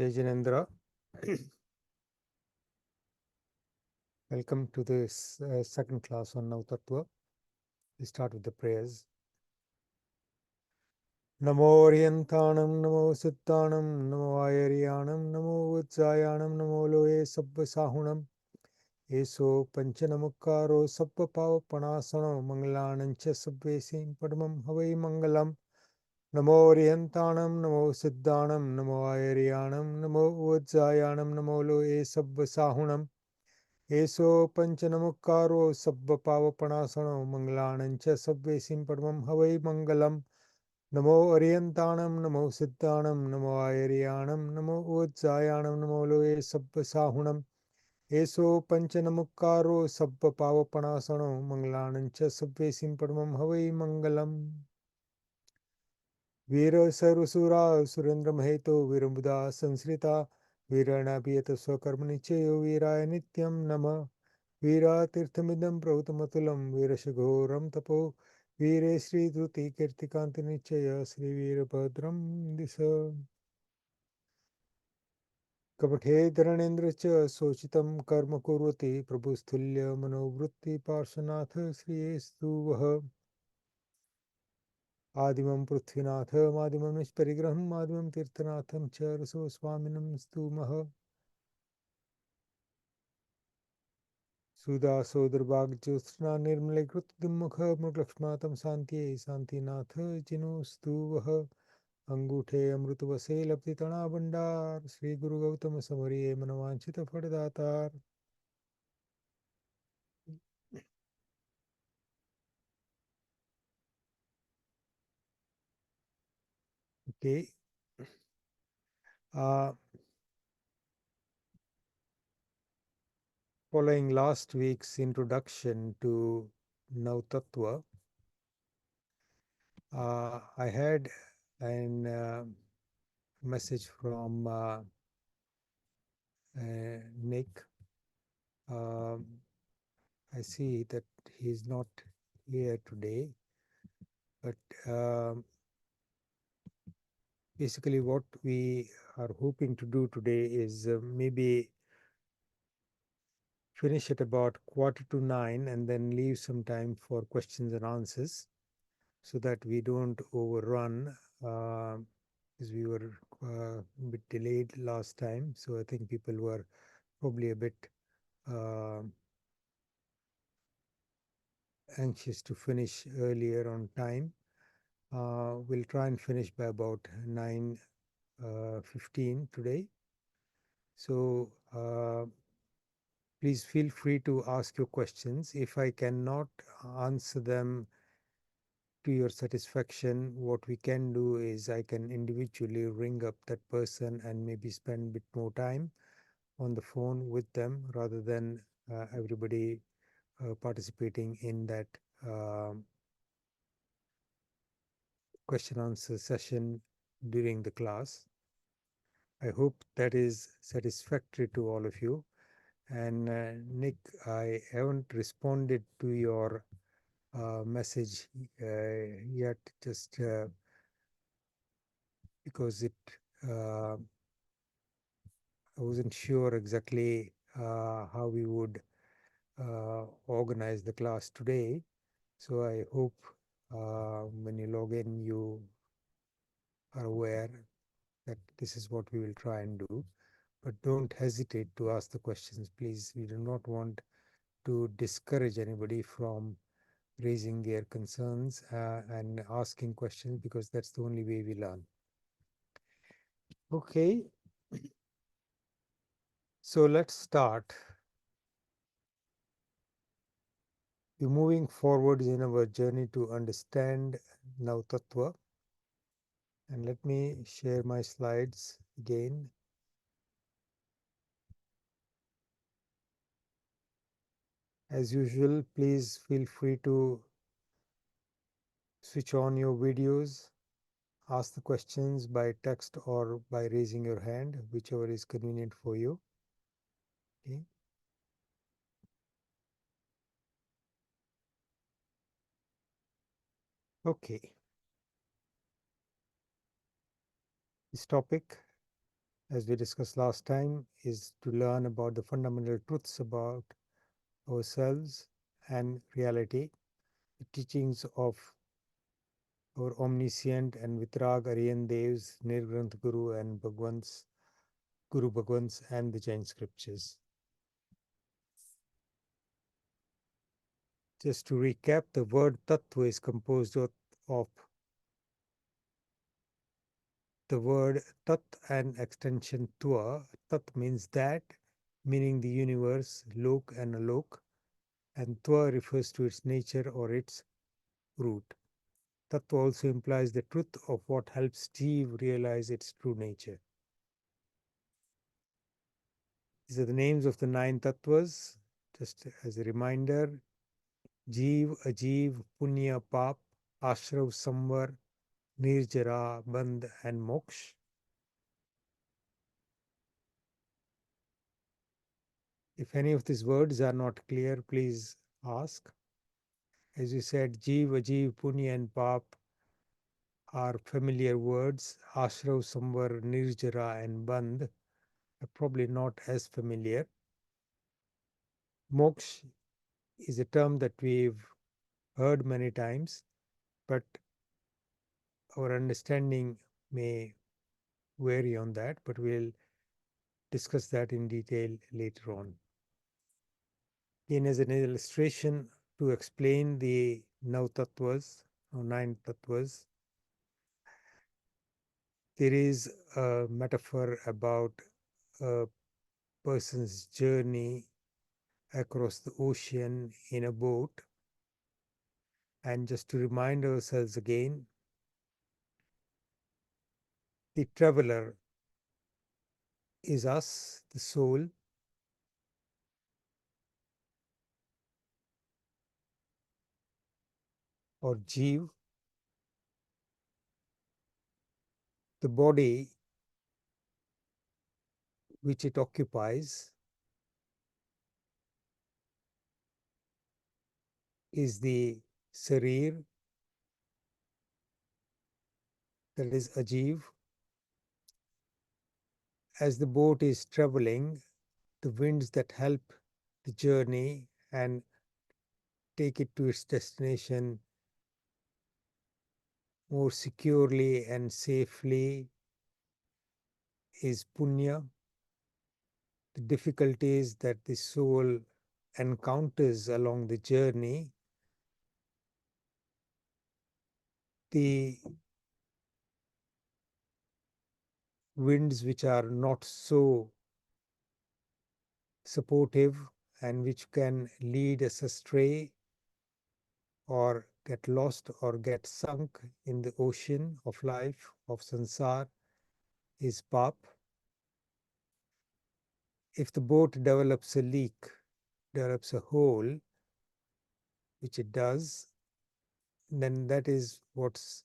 Jai Jinendra. Welcome to this second class on Nav Tatva. We start with the prayers. Namo Orientanam, Namo Suttanam, Namo Ayariyanam, Namo Vajjayanam, Namo Loe Sabba Sahunam, Eso Panchanamukaro Sabba Pavapanasano, Mangalanancha Sabvesin Padamam Havai Mangalam, Namo Orientanam, Namo Siddhanam, Namo Ayariyanam, Namo Vajjayanam, Namo Loe Sabba Sahunam, Eso Panchanamukaro Sabba Pavapanasano, Mangalanancha Sabvesin Padamam Havai Mangalam, Namo Orientanam, Namo Siddhanam, Namo Ayariyanam, Namo Vajjayanam, Namo Loe Sabba Sahunam, Eso Panchanamukaro Sabba Pavapanasano, Mangalanancha Sabvesim Padamam Havai Mangalam. Veera Sarvasura Surendra Maheto Virambuda Sansrita Veeranabhiyata Swakarmani Chayo Veeraya Nityam Nama Veera Tirthamidam Pravtamatulam Veerashaghoram Tapo Veere Sri Dhuti Kirtikanti Nichaya Sri Veerabhadram Disa Kapathe Dharanendra Cha Sochitam Karma Kurvati Prabhustulya Manovrutti Parshanath Sri Estu Vaha Adimam Prithvinath Madimam Nishparigraham Madimam Tirthanatham Cha Raso Swaminam Stumaha Sudha Sodrabhag Jyotsna Nirmale Krut Dimmukha Murlakshmatam Santi Santinath Jino Stuvaha Anguthe Amrutavase Laptitana Bandar Sri Guru Gautama Samariye Manavanchita Fadadatar. Okay. Following last week's introduction to Nav Tatva, I had a message from Nick. I see that he's not here today, but basically what we are hoping to do today is maybe finish at about 8:45 and then leave some time for questions and answers so that we don't overrun, as we were a bit delayed last time. So I think people were probably a bit anxious to finish earlier on time. We'll try and finish by about 9:15 today. So please feel free to ask your questions. If I cannot answer them to your satisfaction, what we can do is I can individually ring up that person and maybe spend a bit more time on the phone with them rather than everybody participating in that question answer session during the class. I hope that is satisfactory to all of you. And Nick, I haven't responded to your message yet, just because I wasn't sure exactly how we would organize the class today. So I hope when you log in, you are aware that this is what we will try and do. But don't hesitate to ask the questions, please. We do not want to discourage anybody from raising their concerns and asking questions, because that's the only way we learn. Okay, so let's start. We're moving forward in our journey to understand Nav Tatva. And let me share my slides again. As usual, please feel free to switch on your videos, ask the questions by text or by raising your hand, whichever is convenient for you. Okay. Okay. This topic, as we discussed last time, is to learn about the fundamental truths about ourselves and reality, the teachings of our omniscient and Vitrag Aryan Devs, Nirgranth Guru and Guru Bhagwans and the Jain scriptures. Just to recap, the word Tattva is composed of the word Tat and extension Tva. Tat means that, meaning the universe, Lok and Alok, and Tva refers to its nature or its root. Tattva also implies the truth of what helps Jeev realize its true nature. These are the names of the 9 Tattvas. Just as a reminder, Jeev, Ajeev, Punya, Pap, Ashrav, Samvar, Nirjara, Bandh, and Moksha. If any of these words are not clear, please ask. As you said, Jeev, Ajeev, Punya, and Pap are familiar words. Ashrav, Samvar, Nirjara, and Bandh are probably not as familiar. Moksha is a term that we've heard many times, but our understanding may vary on that, but we'll discuss that in detail later on. Again, as an illustration to explain the Nav Tattvas or 9 Tattvas, there is a metaphor about a person's journey across the ocean in a boat. And just to remind ourselves again, the traveler is us, the soul, or Jeev. The body which it occupies is the Sarir, that is Ajeev. As the boat is traveling, the winds that help the journey and take it to its destination more securely and safely is Punya. The difficulties that the soul encounters along the journey, the winds which are not so supportive and which can lead us astray or get lost or get sunk in the ocean of life, of sansar, is pap. If the boat develops a leak, develops a hole, which it does, then that is what's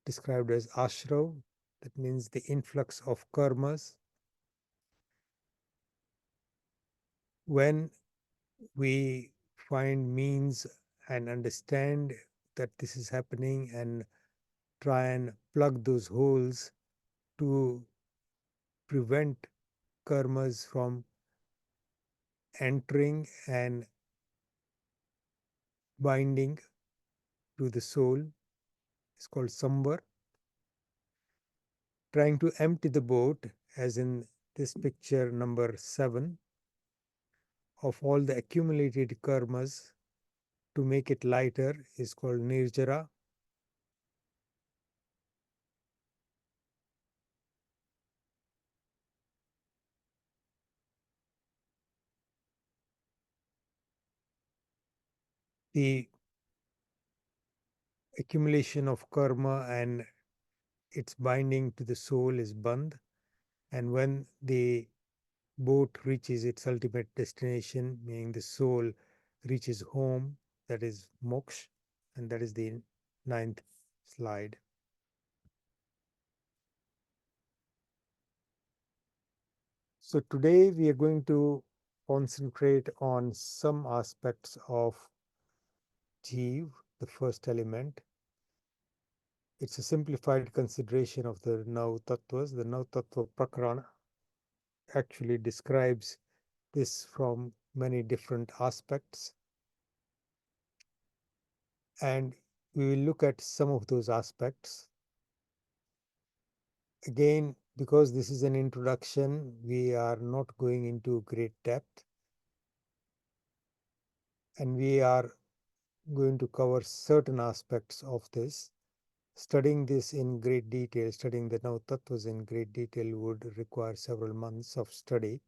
described as ashrav. That means the influx of karmas. When we find means and understand that this is happening and try and plug those holes to prevent karmas from entering and binding to the soul, is called samvar. Trying to empty the boat, as in this picture number 7, of all the accumulated karmas to make it lighter is called nirjara. The accumulation of karma and its binding to the soul is bandh, and when the boat reaches its ultimate destination, meaning the soul reaches home, that is moksha, and that is the 9th slide. So today we are going to concentrate on some aspects of Jeev, the first element. It's a simplified consideration of the Nav Tattvas. The Nav Tattva Prakarana actually describes this from many different aspects. And we will look at some of those aspects. Again, because this is an introduction, we are not going into great depth, and we are going to cover certain aspects of this. Studying this in great detail, studying the Nav Tattvas in great detail would require several months of study.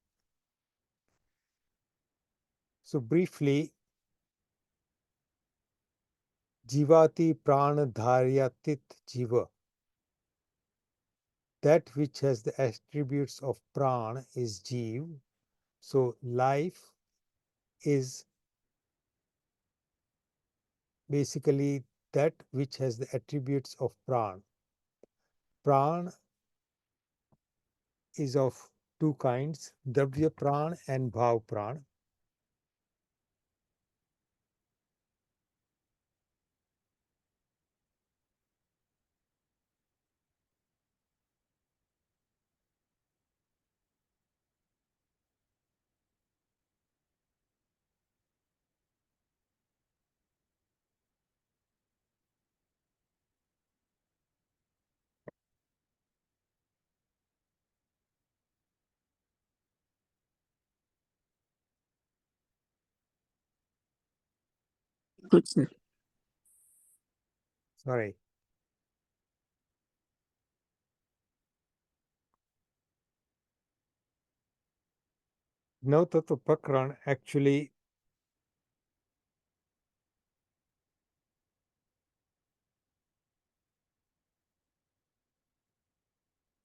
So briefly, Jivati Prana Dharyatit Jiva. That which has the attributes of Pran is Jiv. So life is basically that which has the attributes of Pran. Pran is of two kinds, Dravya Pran and Bhav Pran. Good, sir. Sorry. Now Tattva Prakran actually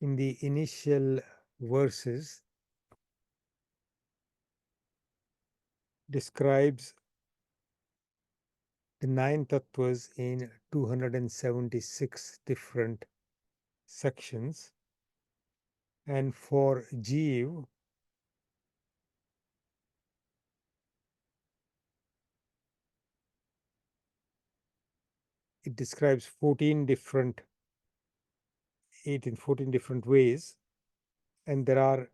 in the initial verses describes the nine tattvas in 276 different sections. And for Jeev, it describes 14 different ways. And there are,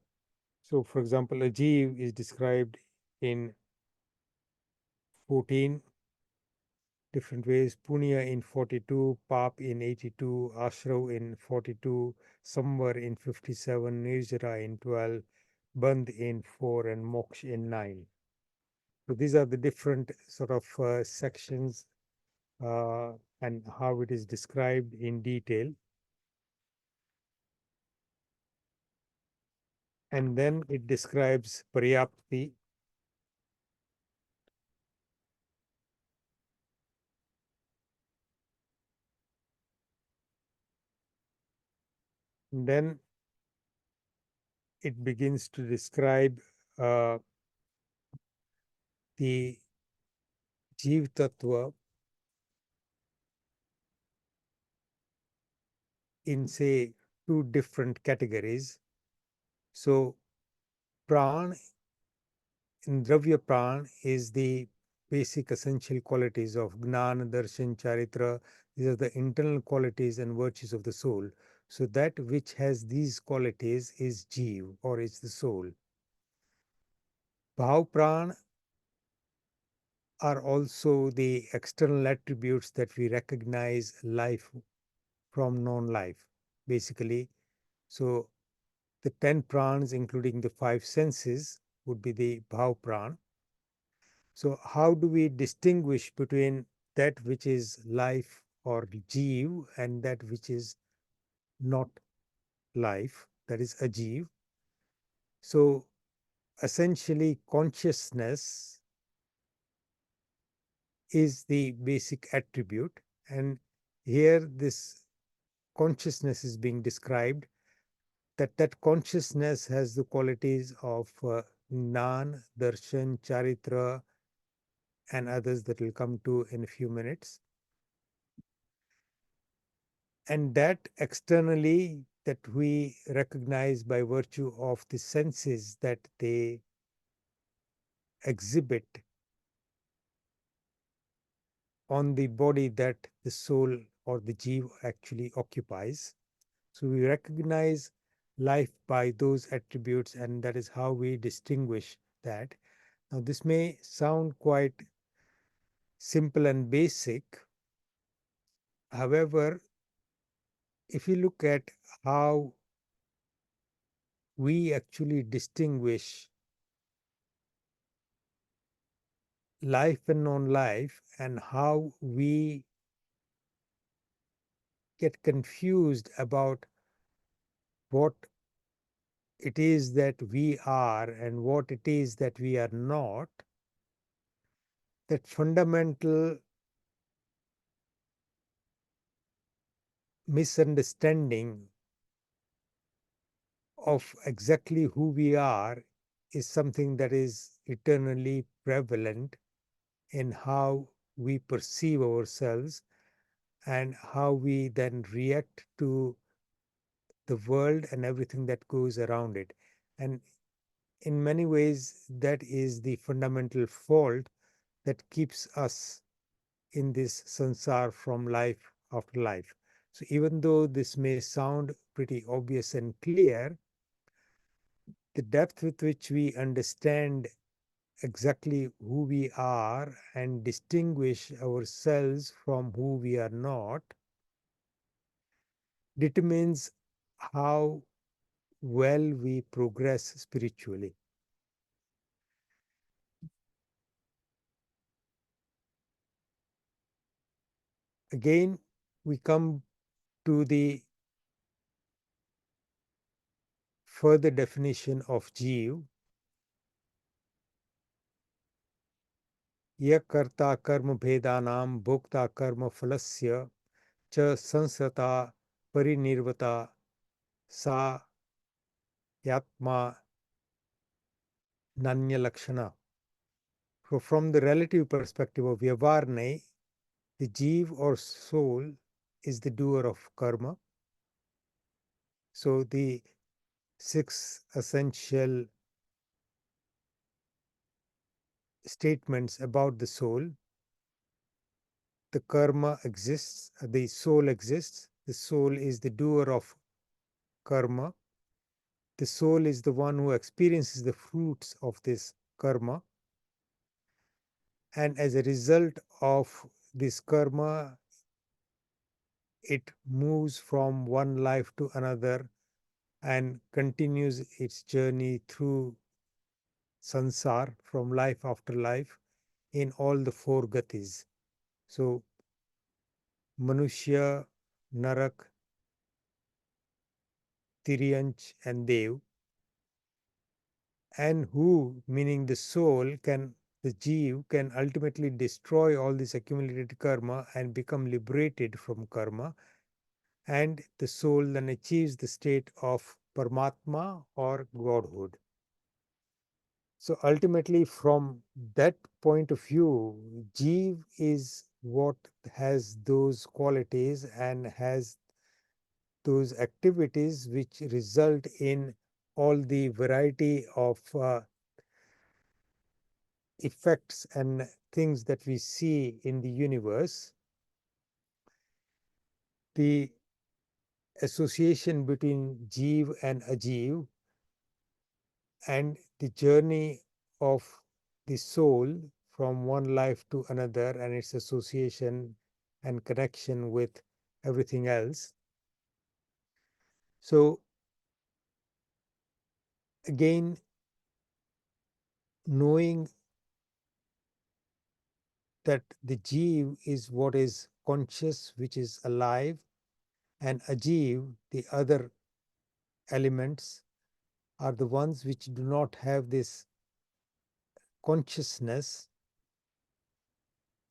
so for example, a Jeev is described in 14 different ways, Punya in 42, Pap in 82, Ashrav in 42, Samvar in 57, Nirjara in 12, Bandh in 4, and Moksha in 9. So these are the different sort of sections and how it is described in detail. And then it describes Paryapti. And then it begins to describe uh, the Jeev Tattva in, say, two different categories. So, Pran in Dravya Pran is the basic essential qualities of Gnan, Darshan, Charitra. These are the internal qualities and virtues of the soul. So, that which has these qualities is Jeev, or is the soul. Bhav Pran are also the external attributes that we recognize life from non-life, basically. So the 10 prans, including the 5 senses, would be the bhav pran. So how do we distinguish between that which is life or jeev and that which is not life, that is ajeev? So essentially consciousness is the basic attribute, and here this consciousness is being described, that consciousness has the qualities of Gnan, Darshan, Charitra, and others that will come to in a few minutes. And that externally, that we recognize by virtue of the senses that they exhibit on the body that the soul or the jeev actually occupies. So we recognize life by those attributes, and that is how we distinguish that. Now, this may sound quite simple and basic, However, if you look at how we actually distinguish life and non-life, and how we get confused about what it is that we are and what it is that we are not, that fundamental misunderstanding of exactly who we are is something that is eternally prevalent in how we perceive ourselves and how we then react to the world and everything that goes around it. And in many ways, that is the fundamental fault that keeps us in this sansar from life after life. So, even though this may sound pretty obvious and clear, the depth with which we understand exactly who we are and distinguish ourselves from who we are not determines how well we progress spiritually. Again, we come to the further definition of Jeev. यह कर्ता कर्म भेदानाम भोक्ता कर्म फलस्य च संसता परिनिर्वता सा यात्मा nanya lakshana. So, from the relative perspective of Yavarne, the Jeev or soul is the doer of karma. So, the six essential statements about the soul: the karma exists, the soul exists, the soul is the doer of karma, the soul is the one who experiences the fruits of this karma, and as a result of this karma, it moves from one life to another and continues its journey through sansar from life after life in all the four gatis. So, Manushya, Narak, Tiryanch, and Dev. And who, meaning the soul, can, the Jeev, can ultimately destroy all this accumulated karma and become liberated from karma. And the soul then achieves the state of Paramatma or Godhood. So ultimately, from that point of view, Jeev is what has those qualities and has those activities which result in all the variety of effects and things that we see in the universe. The association between Jeev and Ajeev and the journey of the soul from one life to another and its association and connection with everything else. So, again, knowing that the Jeev is what is conscious, which is alive, and Ajeev, the other elements, are the ones which do not have this consciousness,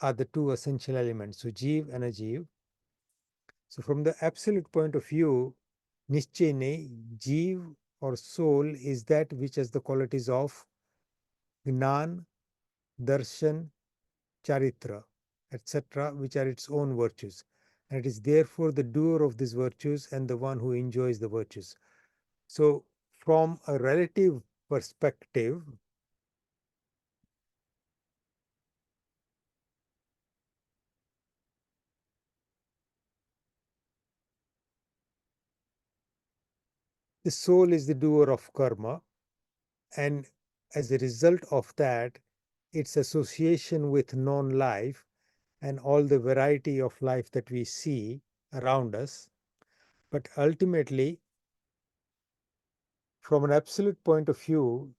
are the two essential elements. So, Jeev and Ajeev. So, from the absolute point of view, Nischene, Jeev or soul is that which has the qualities of Gnan, Darshan, Charitra, etc., which are its own virtues. And it is therefore the doer of these virtues and the one who enjoys the virtues. So, from a relative perspective, the soul is the doer of karma, and as a result of that, its association with non life and all the variety of life that we see around us. But ultimately, from an absolute point of view,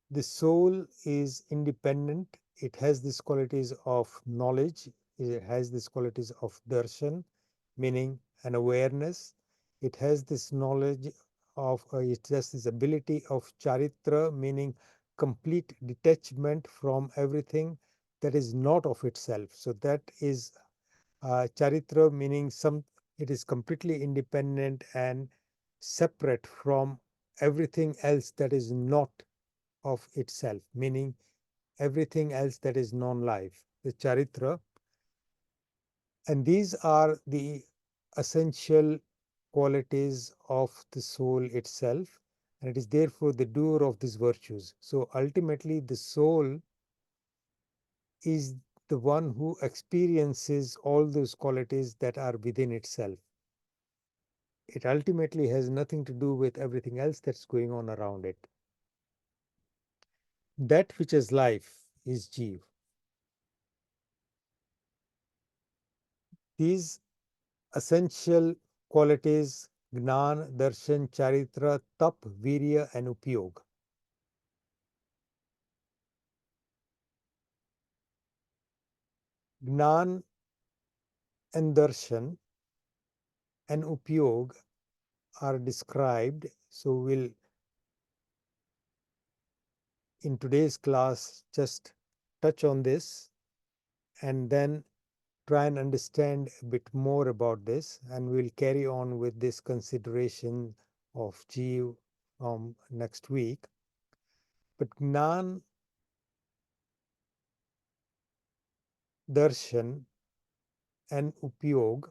the soul is independent. It has these qualities of knowledge. It has these qualities of darshan, meaning an awareness. It has this knowledge of, it has this ability of charitra, meaning complete detachment from everything that is not of itself. So that is charitra, meaning it is completely independent and separate from everything else that is not of itself, meaning everything else that is non-life, the charitra. And these are the essential qualities of the soul itself, and it is therefore the doer of these virtues. So ultimately, the soul is the one who experiences all those qualities that are within itself. It ultimately has nothing to do with everything else that's going on around it. That which is life is Jeev. These essential qualities, Gnan, Darshan, Charitra, Tap, Virya, and Upyog. Gnan and Darshan and Upyog are described. So we'll, in today's class, just touch on this and then try and understand a bit more about this, and we'll carry on with this consideration of Jeev next week. But Gnan, Darshan, and Upyog,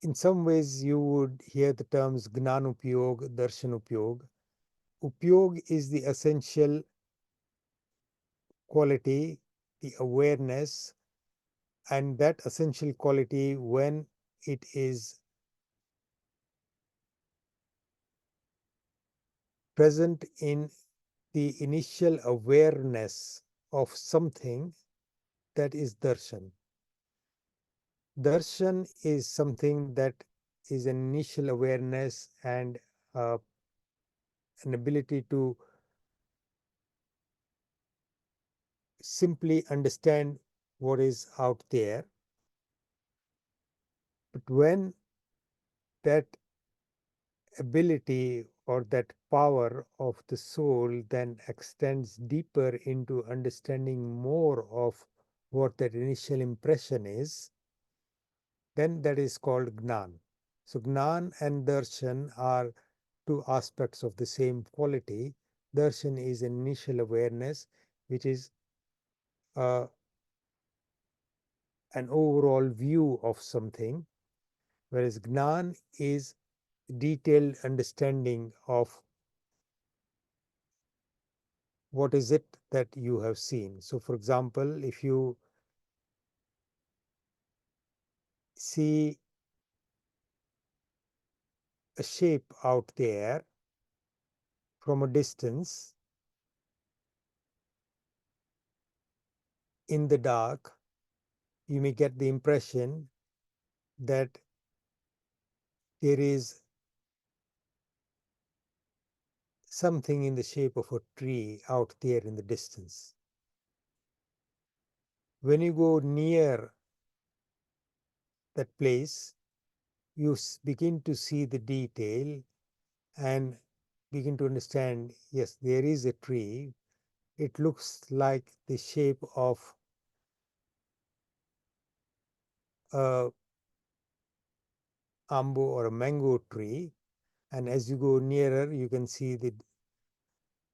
in some ways you would hear the terms Gnan Upyog, Darshan Upyog. Upyog is the essential quality, the awareness, and that essential quality, when it is present in the initial awareness of something, that is darshan. Darshan is something that is an initial awareness and uh, an ability to simply understand what is out there. But when that ability or that power of the soul then extends deeper into understanding more of what that initial impression is, then that is called Gnan. So Gnan and Darshan are two aspects of the same quality. Darshan is an initial awareness, which is uh, an overall view of something, whereas Gnan is detailed understanding of what is it that you have seen. So, for example, if you see a shape out there from a distance in the dark, you may get the impression that there is something in the shape of a tree out there in the distance. When you go near that place, you begin to see the detail and begin to understand, yes, there is a tree. It looks like the shape of a ambo or a mango tree, and as you go nearer you can see the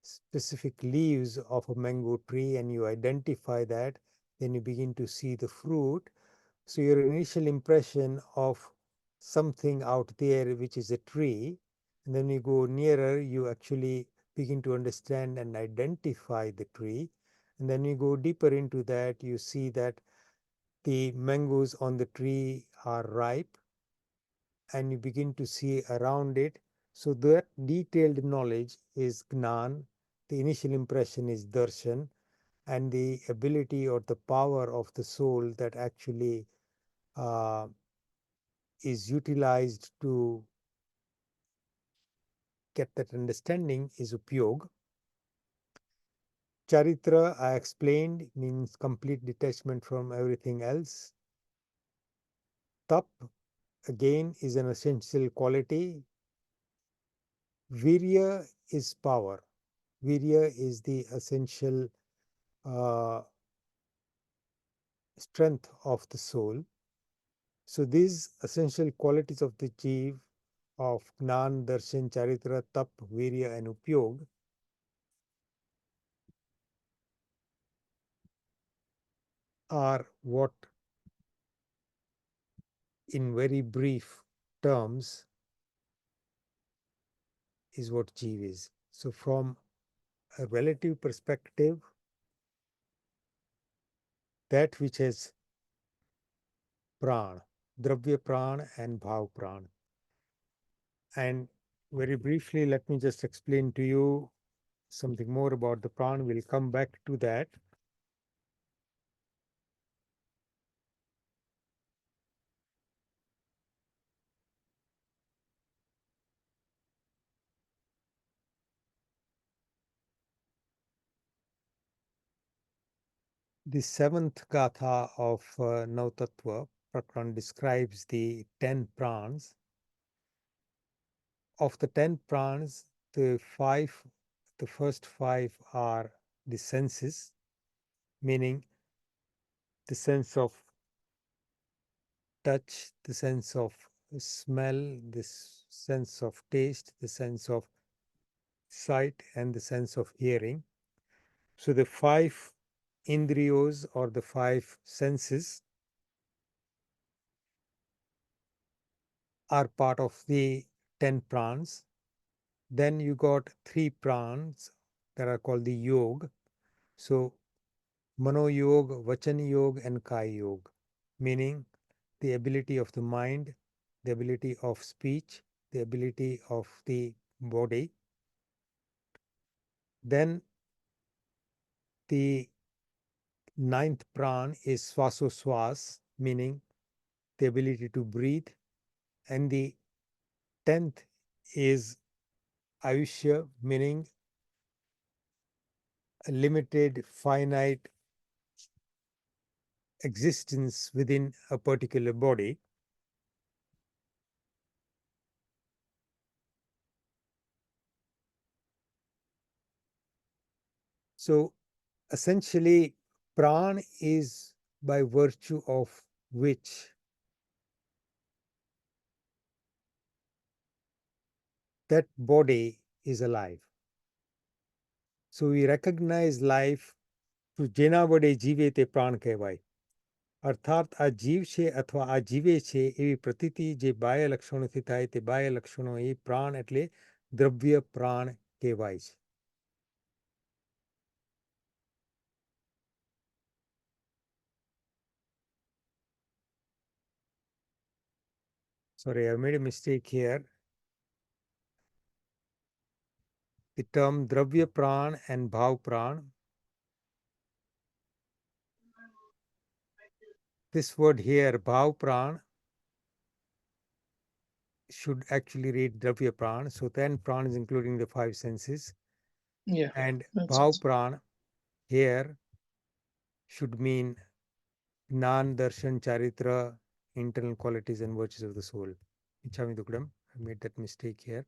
specific leaves of a mango tree and you identify that, then you begin to see the fruit. So your initial impression of something out there which is a tree, and then you go nearer, you actually begin to understand and identify the tree, and then you go deeper into that, you see that the mangoes on the tree are ripe, and you begin to see around it. So that detailed knowledge is Gnan, the initial impression is Darshan, and the ability or the power of the soul that actually is utilized to get that understanding is upyog. Charitra, I explained, means complete detachment from everything else. Tap, again, is an essential quality. Virya is power. Virya is the essential uh, strength of the soul. So these essential qualities of the Jeev of Gnan, Darshan, Charitra, Tap, Virya and Upyog are what, in very brief terms, is what Jeev is. So from a relative perspective, that which has pran, dravya pran and bhav pran. And very briefly, let me just explain to you something more about the pran. We'll come back to that. The seventh gatha of Nav Tatva Prakran describes the 10 prans. Of the 10 prans, the first five are the senses, meaning the sense of touch, the sense of smell, the sense of taste, the sense of sight, and the sense of hearing. So the five indriyos or the five senses are part of the 10 prans. Then you got 3 prans that are called the yog. So mano yog, vachan yog, and kaya yog, meaning the ability of the mind, the ability of speech, the ability of the body. Then the ninth pran is swasoswas, meaning the ability to breathe. And the 10th is ayushya, meaning a limited, finite existence within a particular body. So essentially, pran is by virtue of which that body is alive. So we recognize life to જેના વડે જીવે તે પ્રાણ કહેવાય. અર્થાત આ જીવ છે અથવા આ જીવે છે એવી પ્રતીતિ જે બાહ્ય લક્ષણોથી થાય તે બાહ્ય લક્ષણો એ પ્રાણ એટલે દ્રવ્ય પ્રાણ કહેવાય છે. Sorry, I made a mistake here. The term dravya pran and bhav pran. This word here, bhav pran, should actually read dravya pran. So 10 pran is including the 5 senses. Yeah, And makes bhav sense. pran here should mean Gnan, Darshan, Charitra, internal qualities and virtues of the soul. Ichami Dukdam, I made that mistake here.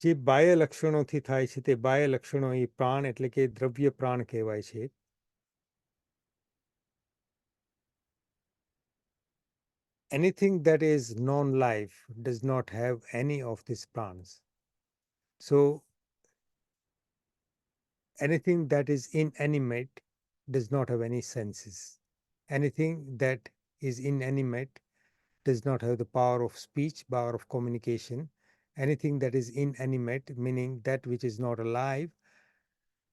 જે બાહ્ય લક્ષણોથી થાય છે તે બાહ્ય લક્ષણો એ પ્રાણ એટલે કે દ્રવ્ય પ્રાણ કહેવાય છે. Anything that is non-life does not have any of these prans. So anything that is inanimate does not have any senses. Anything that is inanimate does not have the power of speech, power of communication. Anything that is inanimate, meaning that which is not alive,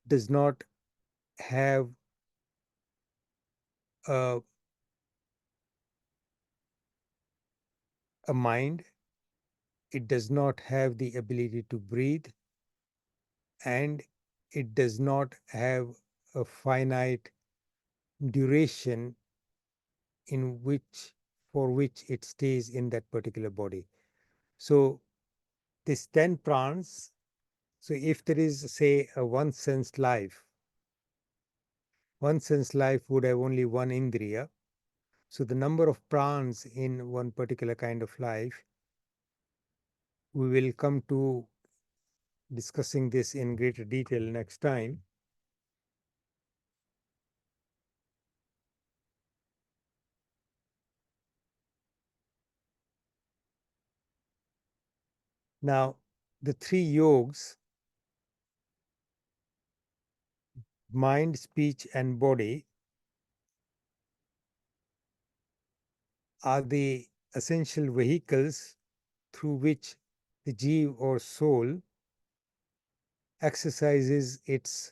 does not have a, a mind, it does not have the ability to breathe, and it does not have a finite duration in which for which it stays in that particular body. So this 10 prans, so if there is, say, a one sense life, one sense life would have only one indriya. So the number of prans in one particular kind of life, we will come to discussing this in greater detail next time. Now, the three yogs, mind, speech, and body, are the essential vehicles through which the jiva or soul exercises its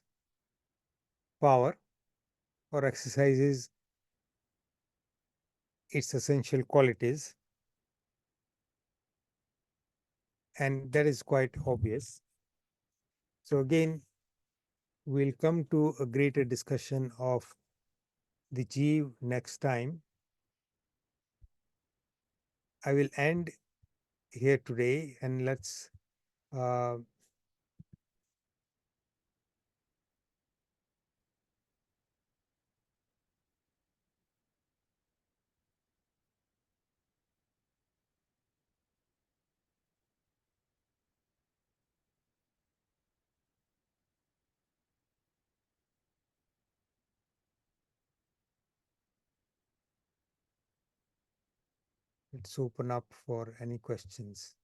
power or exercises its essential qualities. And that is quite obvious. So again, we'll come to a greater discussion of the jiva next time. I will end here today, and let's uh, let's open up for any questions.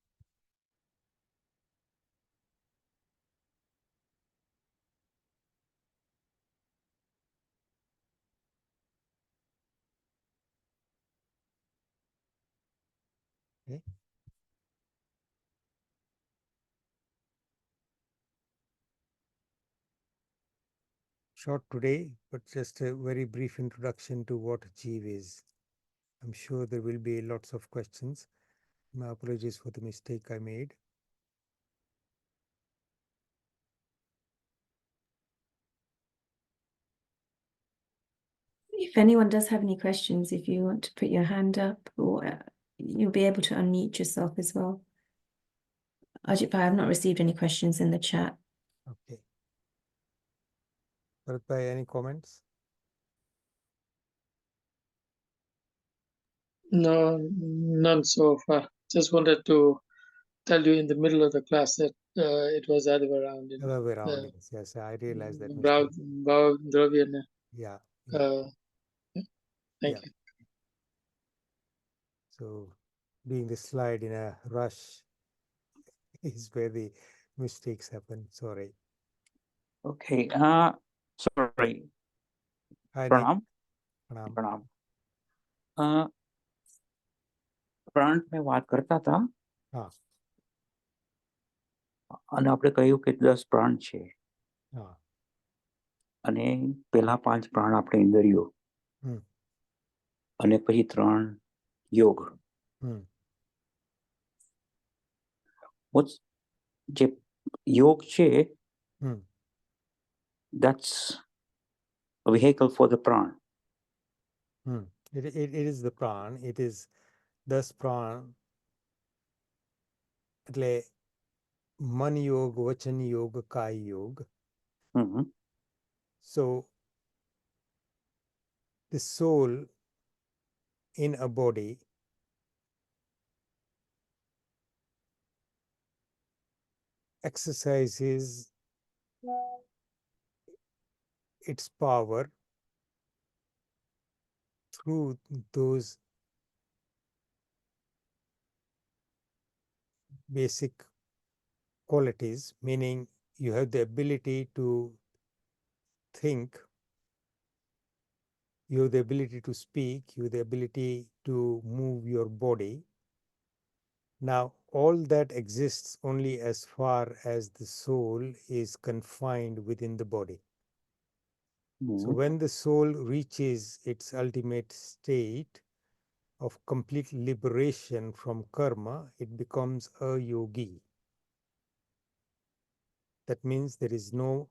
Okay. Short today, but just a very brief introduction to what jiva is. I'm sure there will be lots of questions. My apologies for the mistake I made. If anyone does have any questions, if you want to put your hand up, or you'll be able to unmute yourself as well. Ajitbhai, I've not received any questions in the chat. Okay. Bharatbhai, any comments? No, none so far. Just wanted to tell you in the middle of the class that it was the other way around. Other way around, yes, I realized that Bhav, mistake. Dravian. Yeah, yeah, Thank yeah. you. So doing the slide in a rush is where the mistakes happen. Sorry. Okay. Sorry. Hi, Nick. Pranam. Pranam. प्रणाम પ્રાણ મેં વાત કરતા હતા હા અને આપણે કહ્યું કે 10 પ્રાણ છે હા અને પહેલા 5 પ્રાણ આપણે ઇન્દ્રિયો અને પછી 3 યોગ. જે યોગ છે that's a vehicle for the pran. It is the pran. It is 10 pran. એટલે મન યોગ, વચન યોગ, કાય યોગ. So the soul in a body exercises its power through those basic qualities, meaning you have the ability to think, you have the ability to speak, you have the ability to move your body. Now, all that exists only as far as the soul is confined within the body. So when the soul reaches its ultimate state, of complete liberation from karma, it becomes a yogi. That means there is no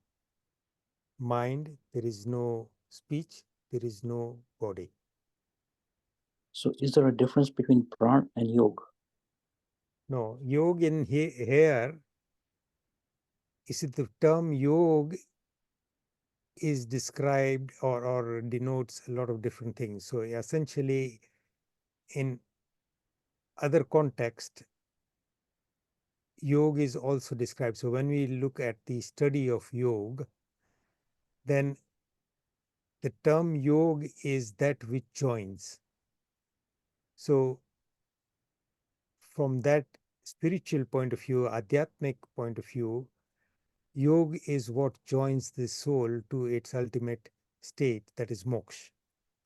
mind, there is no speech, there is no body. So is there a difference between pran and yoga? No, yoga in here, is it the term yoga is described or denotes a lot of different things. So essentially, in other context, yoga is also described. So when we look at the study of yoga, then the term yoga is that which joins. So from that spiritual point of view, adhyatmic point of view, yoga is what joins the soul to its ultimate state, that is moksha.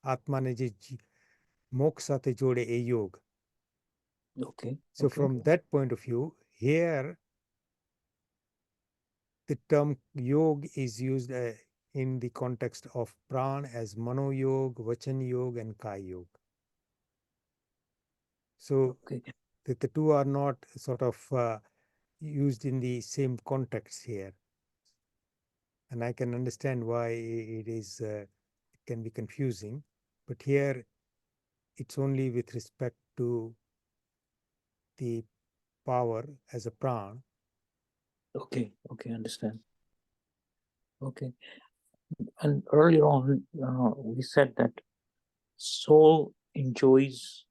Atma ne je moksha sate jode e yoga. Okay. So Okay. from that point of view, here the term yoga is used in the context of pran as mano yoga, vachan yoga, and kaya yoga. So Okay. the two are not sort of used in the same context here. And I can understand why it can be confusing, but here it's only with respect to the power as a pran. Okay. Okay. Understand. Okay. And earlier on, we said that soul enjoys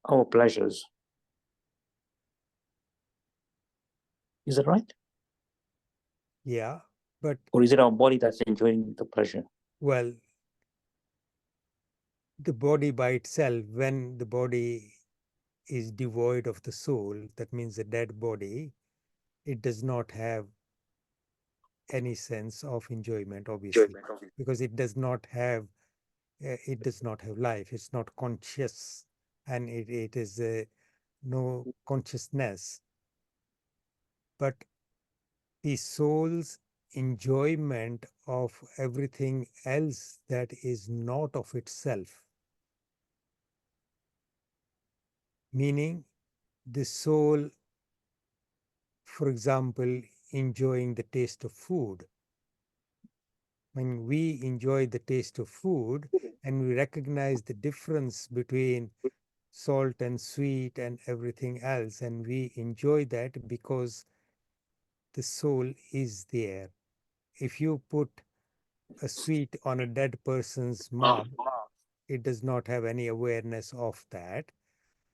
our pleasures. Is that right? Yeah, but Or is it our body that's enjoying the pleasure? well, the body by itself, when the body is devoid of the soul, that means a dead body, it does not have any sense of enjoyment, obviously, because it does not have life. It's not conscious, and it is no consciousness. But the soul's enjoyment of everything else that is not of itself, meaning the soul, for example, enjoying the taste of food. When we enjoy the taste of food and we recognize the difference between salt and sweet and everything else, and we enjoy that because the soul is there. If you put a sweet on a dead person's mouth, it does not have any awareness of that.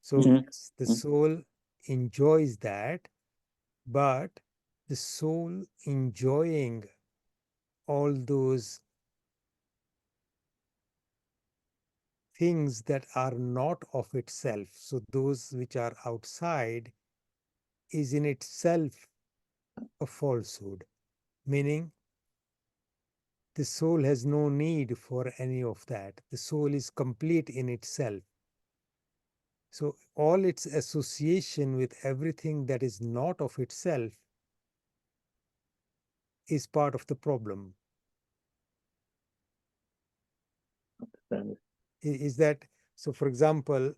So Mhm. the soul enjoys that, but the soul enjoying all those things that are not of itself, so those which are outside, is in itself a falsehood, meaning the soul has no need for any of that. The soul is complete in itself. So all its association with everything that is not of itself is part of the problem. Is that so? For example,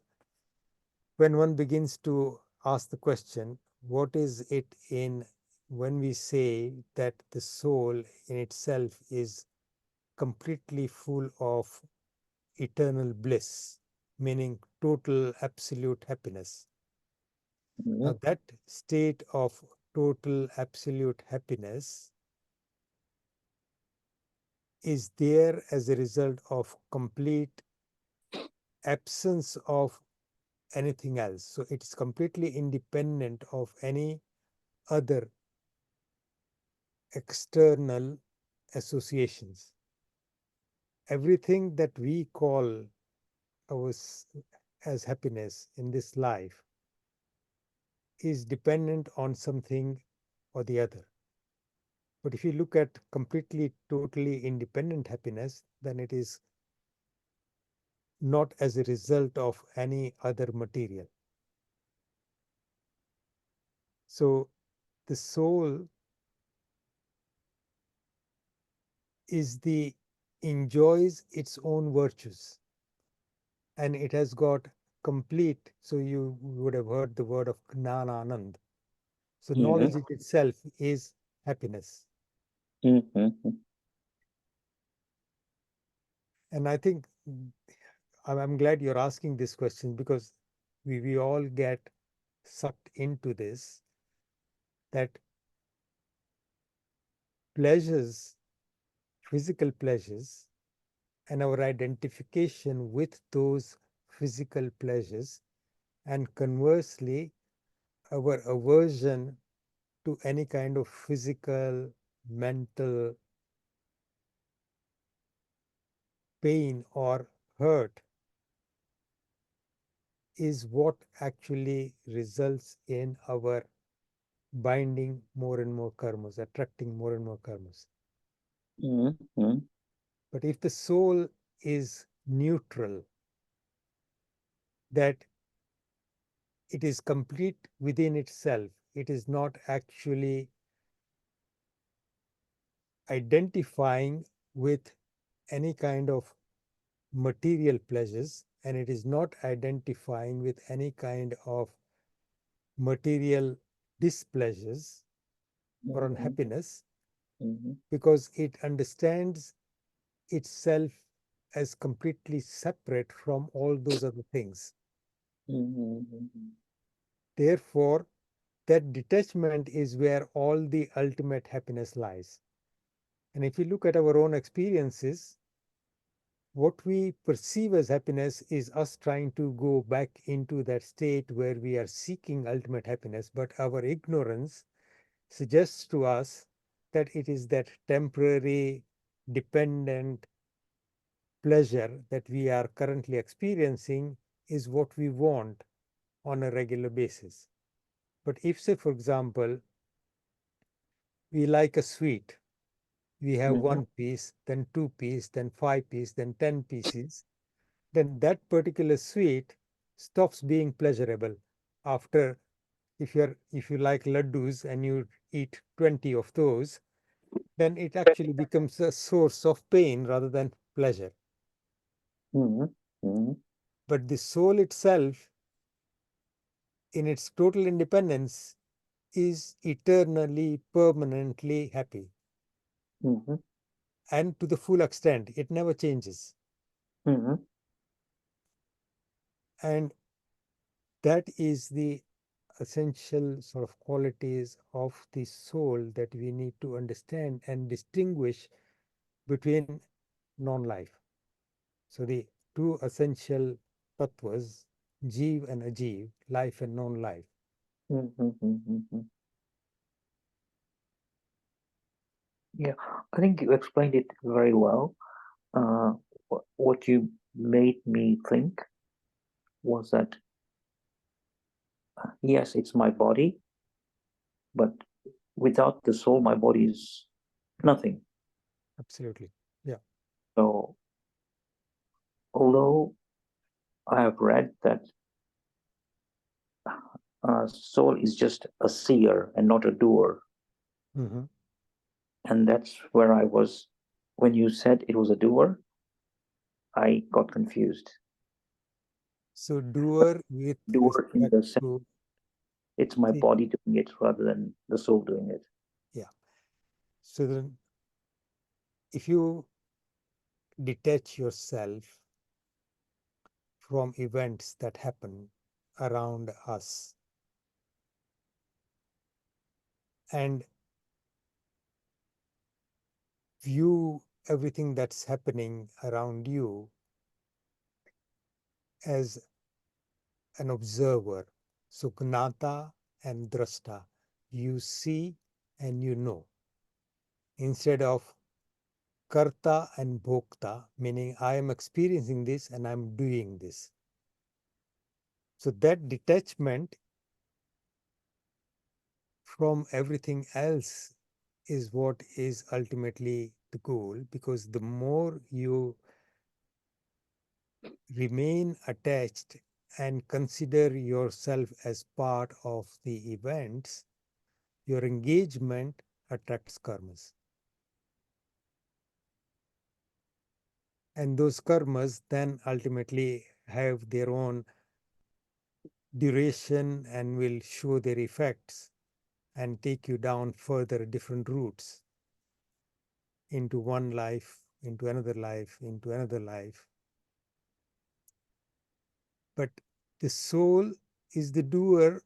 when one begins to ask the question, what is it in when we say that the soul in itself is completely full of eternal bliss, meaning total absolute happiness. Now, Mhm. that state of total absolute happiness is there as a result of complete absence of anything else. So it's completely independent of any other external associations. Everything that we call ours as happiness in this life is dependent on something or the other. But if you look at completely, totally independent happiness, then it is not as a result of any other material. So the soul is enjoys its own virtues. and it has got complete. So you would have heard the word of Gnananand. So knowledge itself is happiness. And I think I'm glad you're asking this question, because we all get sucked into this, that pleasures, physical pleasures, and our identification with those physical pleasures, and conversely, our aversion to any kind of physical, mental pain or hurt, is what actually results in our binding more and more karmas, attracting more and more karmas. But if the soul is neutral, that it is complete within itself, it is not actually identifying with any kind of material pleasures, and it is not identifying with any kind of material displeasures or unhappiness, because it understands itself as completely separate from all those other things. Therefore, that detachment is where all the ultimate happiness lies. And if you look at our own experiences, what we perceive as happiness is us trying to go back into that state where we are seeking ultimate happiness, but our ignorance suggests to us that it is that temporary, dependent pleasure that we are currently experiencing is what we want on a regular basis. But if, say, for example, we like a sweet, we have one piece, then 2 pieces, then 5 pieces, then 10 pieces, then that particular sweet stops being pleasurable after, if you like laddus and you eat 20 of those, then it actually becomes a source of pain rather than pleasure. But the soul itself, in its total independence, is eternally, permanently happy. And to the full extent, it never changes. And that is the essential sort of qualities of the soul that we need to understand and distinguish between non-life. So the two essential tattvas, jeev and ajeev, life and non-life. Yeah, I think you explained it very well. What you made me think was that, yes, it's my body, but without the soul, my body is nothing. Absolutely. Yeah. So, although I have read that soul is just a seer and not a doer, and that's where I was, when you said it was a doer, I got confused. So doer with Doer in respect the sense to, it's my see, body doing it rather than the soul doing it. yeah. So then if you detach yourself from events that happen around us and view everything that's happening around you as an observer. So gnata and drashta, you see and you know, instead of karta and bhokta, meaning I am experiencing this and I'm doing this. So that detachment from everything else is what is ultimately the goal, because the more you remain attached and consider yourself as part of the events, your engagement attracts karmas. And those karmas then ultimately have their own duration and will show their effects and take you down further different routes into one life, into another life, into another life. But the soul is the doer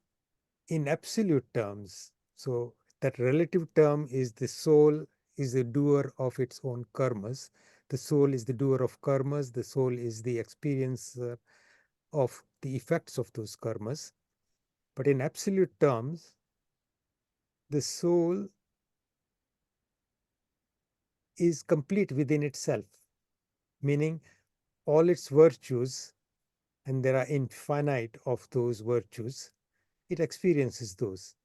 in absolute terms. So that relative term is the soul is the doer of its own karmas. The soul is the doer of karmas. The soul is the experiencer of the effects of those karmas. But in absolute terms, the soul is complete within itself, meaning all its virtues, and there are infinite of those virtues, it experiences those.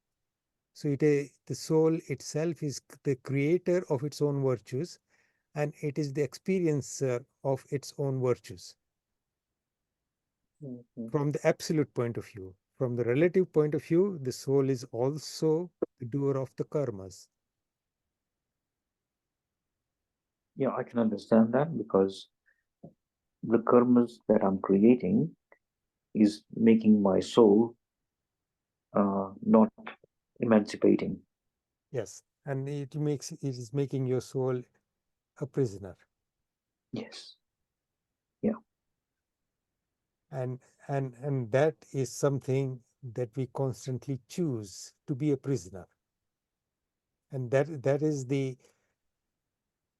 So the soul itself is the creator of its own virtues, and it is the experiencer of its own virtues from the absolute point of view. From the relative point of view, the soul is also the doer of the karmas. Yeah, I can understand that because the karmas that I'm creating is making my soul not emancipating. Yes, and it is making your soul a prisoner. Yes. Yeah. And that is something that we constantly choose to be a prisoner. And that is the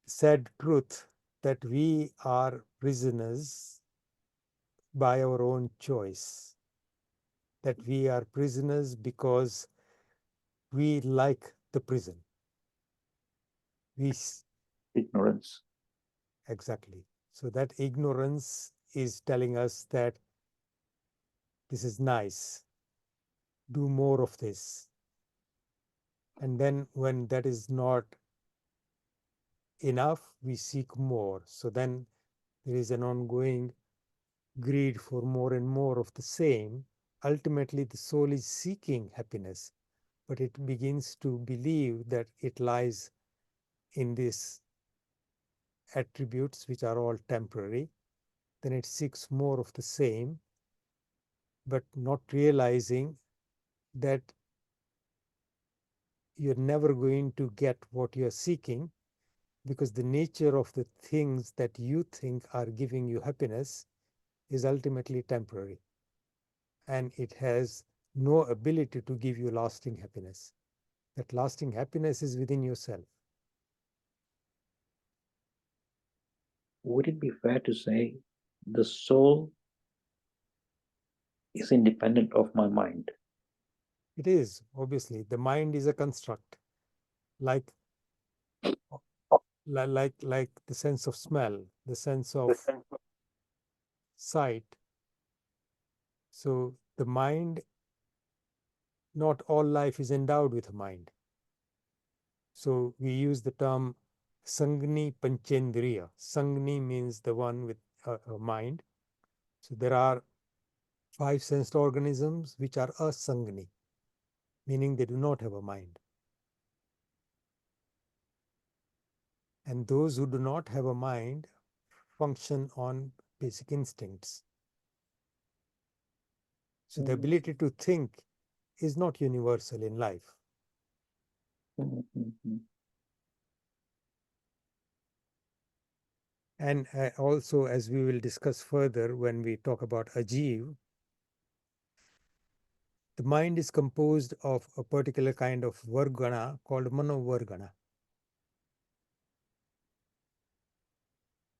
sad truth, that we are prisoners by our own choice, that we are prisoners because we like the prison. Ignorance. Exactly. So that ignorance is telling us that this is nice, do more of this. And then when that is not enough, we seek more. So then there is an ongoing greed for more and more of the same. Ultimately, the soul is seeking happiness, but it begins to believe that it lies in these attributes which are all temporary. Then it seeks more of the same, but not realizing that you're never going to get what you're seeking, because the nature of the things that you think are giving you happiness is ultimately temporary, and it has no ability to give you lasting happiness. That lasting happiness is within yourself. Would it be fair to say the soul is independent of my mind? It is, obviously. The mind is a construct, like like the sense of smell, the sense of sight. So the mind, not all life is endowed with a mind. So we use the term Sangni Panchendriya. Sangni means the one with a mind. So there are 5 sensed organisms which are asangni, meaning they do not have a mind. And those who do not have a mind function on basic instincts. So the ability to think is not universal in life. And also, as we will discuss further when we talk about Ajiv, the mind is composed of a particular kind of vargana called manovargana.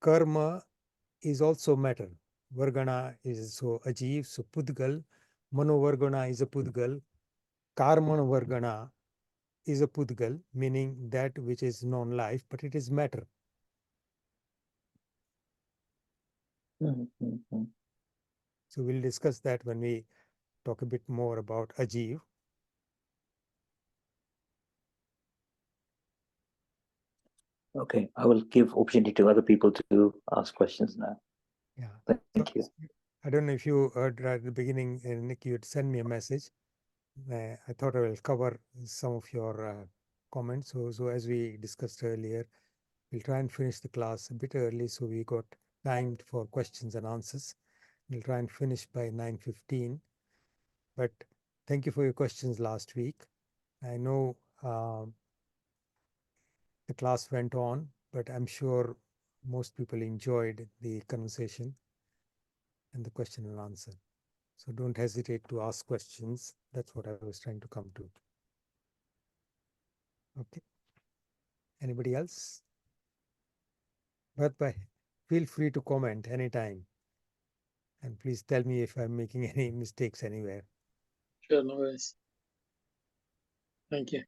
Karma is also matter. Vargana is so Ajiv, so Pudgal. Manovargana is a Pudgal. Karmana Vargana is a Pudgal, meaning that which is non-life, but it is matter. So we'll discuss that when we talk a bit more about Ajiv. Okay, I will give opportunity to other people to ask questions now. Yeah. Thank you. I don't know if you heard right at the beginning, Nick, you had sent me a message. I thought I will cover some of your comments. So as we discussed earlier, we'll try and finish the class a bit early so we got time for questions and answers. We'll try and finish by 9:15. But thank you for your questions last week. I know the class went on, but I'm sure most people enjoyed the conversation and the question and answer. So don't hesitate to ask questions. That's what I was trying to come to. Okay. Anybody else? But feel free to comment anytime. And please tell me if I'm making any mistakes anywhere. Sure, no worries. Thank you.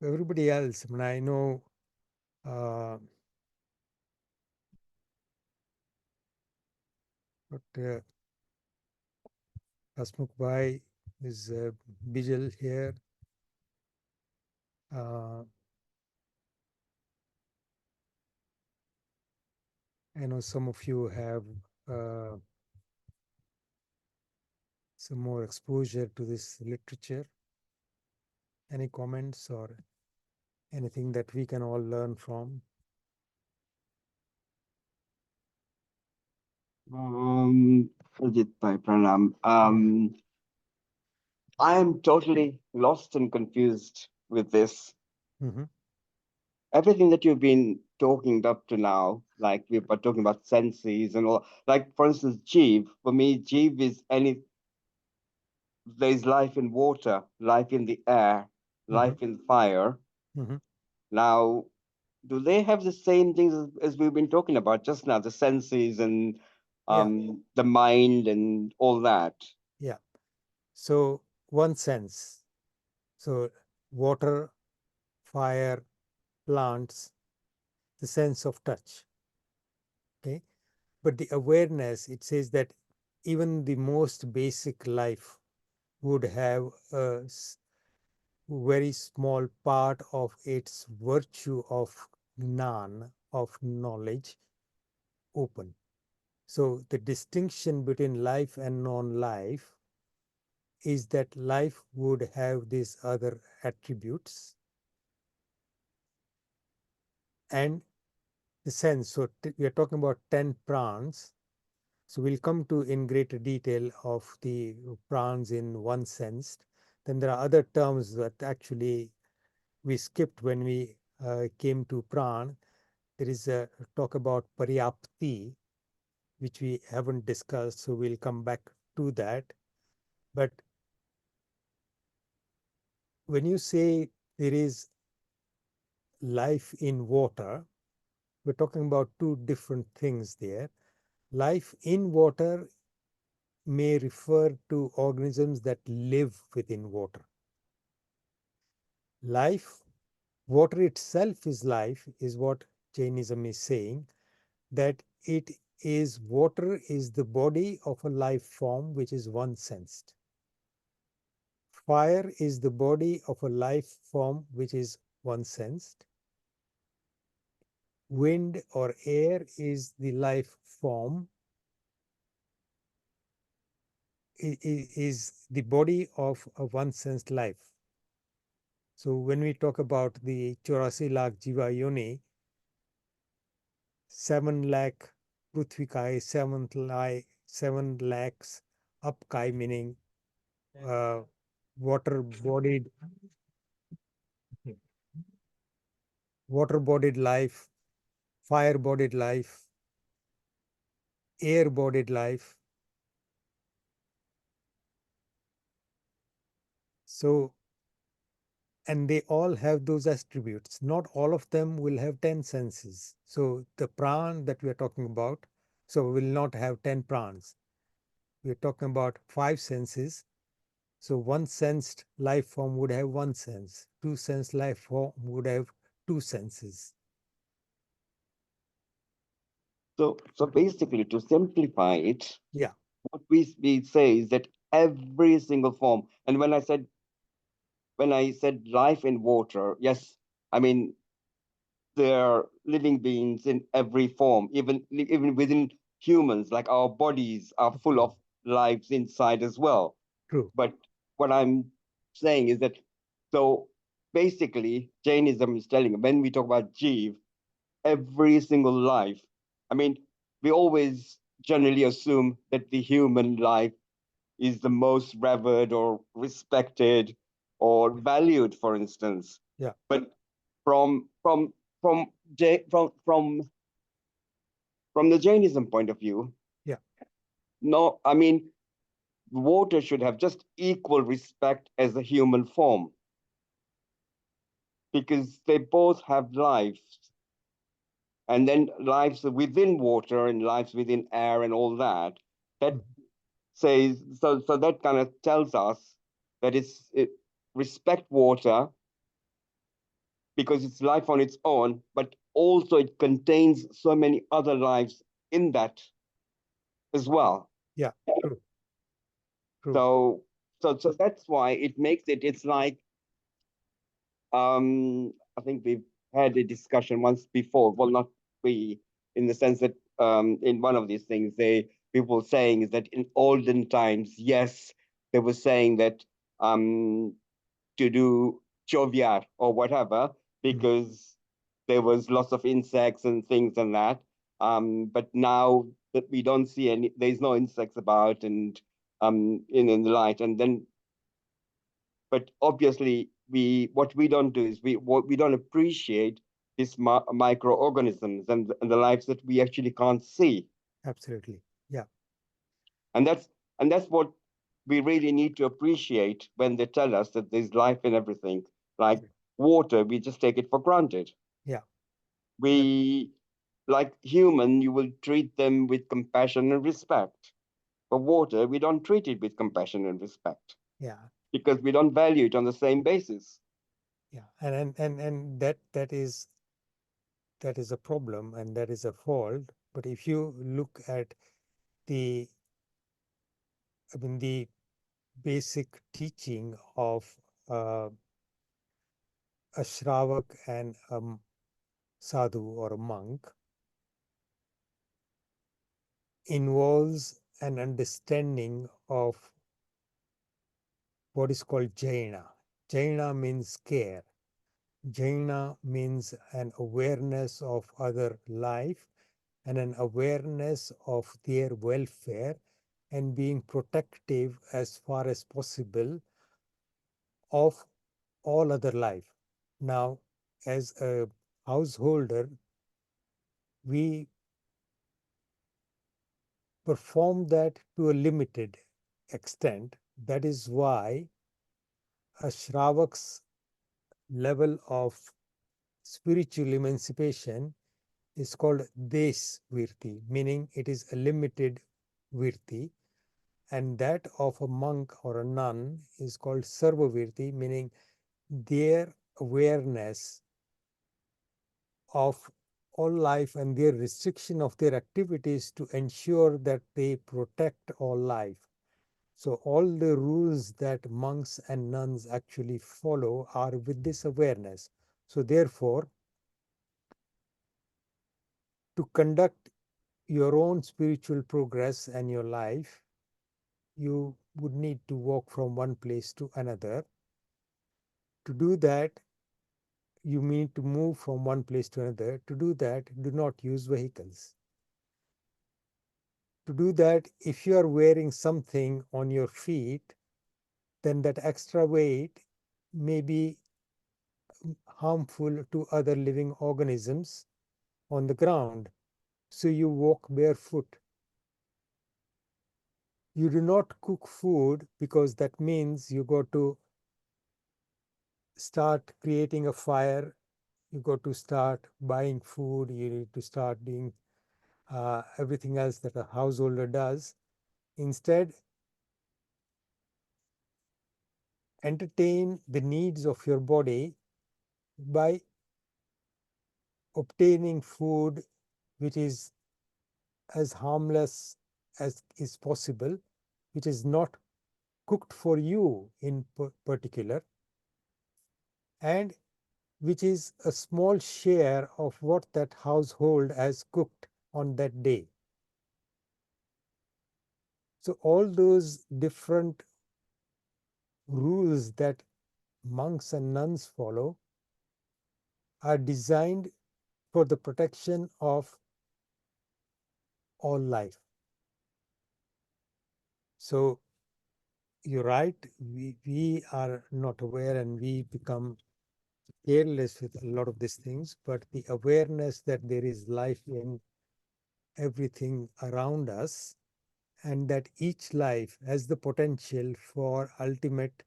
Everybody else, I mean, I know Dr. Ajitbhai is Bijal here. I know some of you have some more exposure to this literature. Any comments or anything that we can all learn from? Ajitbhai, Pranam. I am totally lost and confused with this. Mm-hmm. Everything that you've been talking up to now, like we were talking about senses and all, like for instance, Jeev. For me, Jeev is there's life in water, life in the air, life in fire. Mm-hmm. Now, do they have the same things as we've been talking about just now, the senses and the mind and all that? Yeah. So one sense. So water, fire, plants, the sense of touch. Okay. But the awareness, it says that even the most basic life would have a very small part of its virtue of gnan, of knowledge, open. So the distinction between life and non-life is that life would have these other attributes and the sense. So we are talking about 10 prans. So we'll come to in greater detail of the prans in one sense. Then there are other terms that actually we skipped when we came to pran. There is a talk about paryapti, which we haven't discussed. So we'll come back to that. But when you say there is life in water, we're talking about two different things there. Life in water may refer to organisms that live within water. Life, water itself is life, is what Jainism is saying, that it is water is the body of a life form which is one sensed. Fire is the body of a life form which is one sensed. Wind or air is the life form, is the body of a one sensed life. So when we talk about the 84 lakh jiva yoni, 7 lakh Prithvi Kai, 7 lakhs up Kai, meaning water bodied life, fire bodied life, air bodied life. So, and they all have those attributes. Not all of them will have 10 senses. So the pran that we are talking about, so will not have 10 prans. We are talking about 5 senses. So one sensed life form would have one sense. Two sensed life form would have two senses. So basically, to simplify it, Yeah. what we say is that every single form, and when I said life in water, yes, I mean there are living beings in every form, even within humans, like our bodies are full of lives inside as well. True. But what I'm saying is that, so basically, Jainism is telling, when we talk about Jeev, every single life, I mean, we always generally assume that the human life is the most revered or respected or valued, for instance. Yeah. But from the Jainism point of view, Yeah. no, I mean, water should have just equal respect as a human form, because they both have lives, and then lives within water and lives within air and all that. That Mhm. says, so that kind of tells us that respect water because it's life on its own, but also it contains so many other lives in that as well. Yeah. True. True. So that's why it makes it's like, I think we've had a discussion once before. Well, not we, in the sense that in one of these things, people saying is that in olden times, yes, they were saying that to do chovyar or whatever, because there was lots of insects and things and that. But now that we don't see any, there's no insects about and in the light. And then, but obviously what we don't do is we don't appreciate these microorganisms and the lives that we actually can't see. Absolutely. Yeah. And that's what we really need to appreciate when they tell us that there's life in everything. Like water, we just take it for granted. Yeah. We, like human, you will treat them with compassion and respect. For water, we don't treat it with compassion and respect Yeah. because we don't value it on the same basis. Yeah. And that is a problem, and that is a fault. But if you look at the the basic teaching of uh, a Shravak and a sadhu or a monk, involves an understanding of what is called Jaina. Jaina means care. Jaina means an awareness of other life and an awareness of their welfare and being protective as far as possible of all other life. Now, as a householder, we perform that to a limited extent. That is why a Shravak's level of spiritual emancipation is called Des Virti, meaning it is a limited Virti, and that of a monk or a nun is called Sarva Virti, meaning their awareness of all life and their restriction of their activities to ensure that they protect all life. So all the rules that monks and nuns actually follow are with this awareness. So therefore, to conduct your own spiritual progress and your life, you would need to walk from one place to another. To do that, you need to move from one place to another. To do that, do not use vehicles. To do that, if you are wearing something on your feet, then that extra weight may be harmful to other living organisms on the ground. So you walk barefoot. You do not cook food because that means you got to start creating a fire, you got to start buying food, you need to start doing everything else that a householder does. Instead, entertain the needs of your body by obtaining food which is as harmless as is possible, which is not cooked for you in particular, and which is a small share of what that household has cooked on that day. So all those different rules that monks and nuns follow are designed for the protection of all life. So you're right, we are not aware and we become careless with a lot of these things, but the awareness that there is life in everything around us and that each life has the potential for ultimate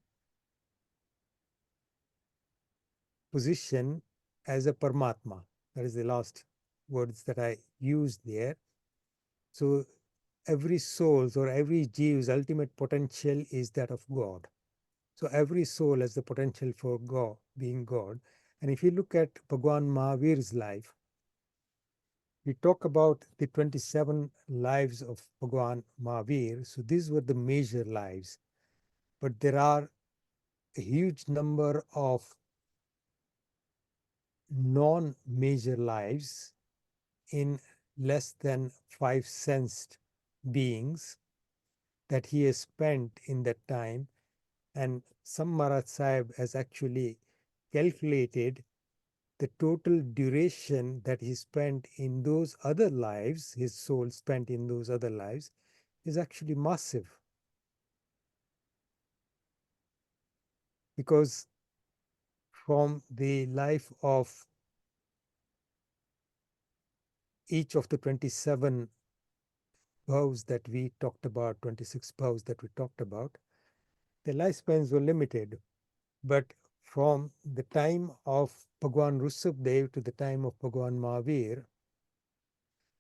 position as a Paramatma. That is the last words that I used there. So every soul's or every Jeev's ultimate potential is that of God. So every soul has the potential for God, being God. And if you look at Bhagwan Mahavir's life, we talk about the 27 lives of Bhagwan Mahavir. So these were the major lives. But there are a huge number of non-major lives in less than 5 sensed beings that he has spent in that time. And some Maharaj Sahib has actually calculated the total duration that he spent in those other lives, his soul spent in those other lives, is actually massive. Because from the life of each of the 27 bhavs that we talked about, 26 bhavs that we talked about, the lifespans were limited. But from the time of Bhagwan Rushabdev to the time of Bhagwan Mahavir,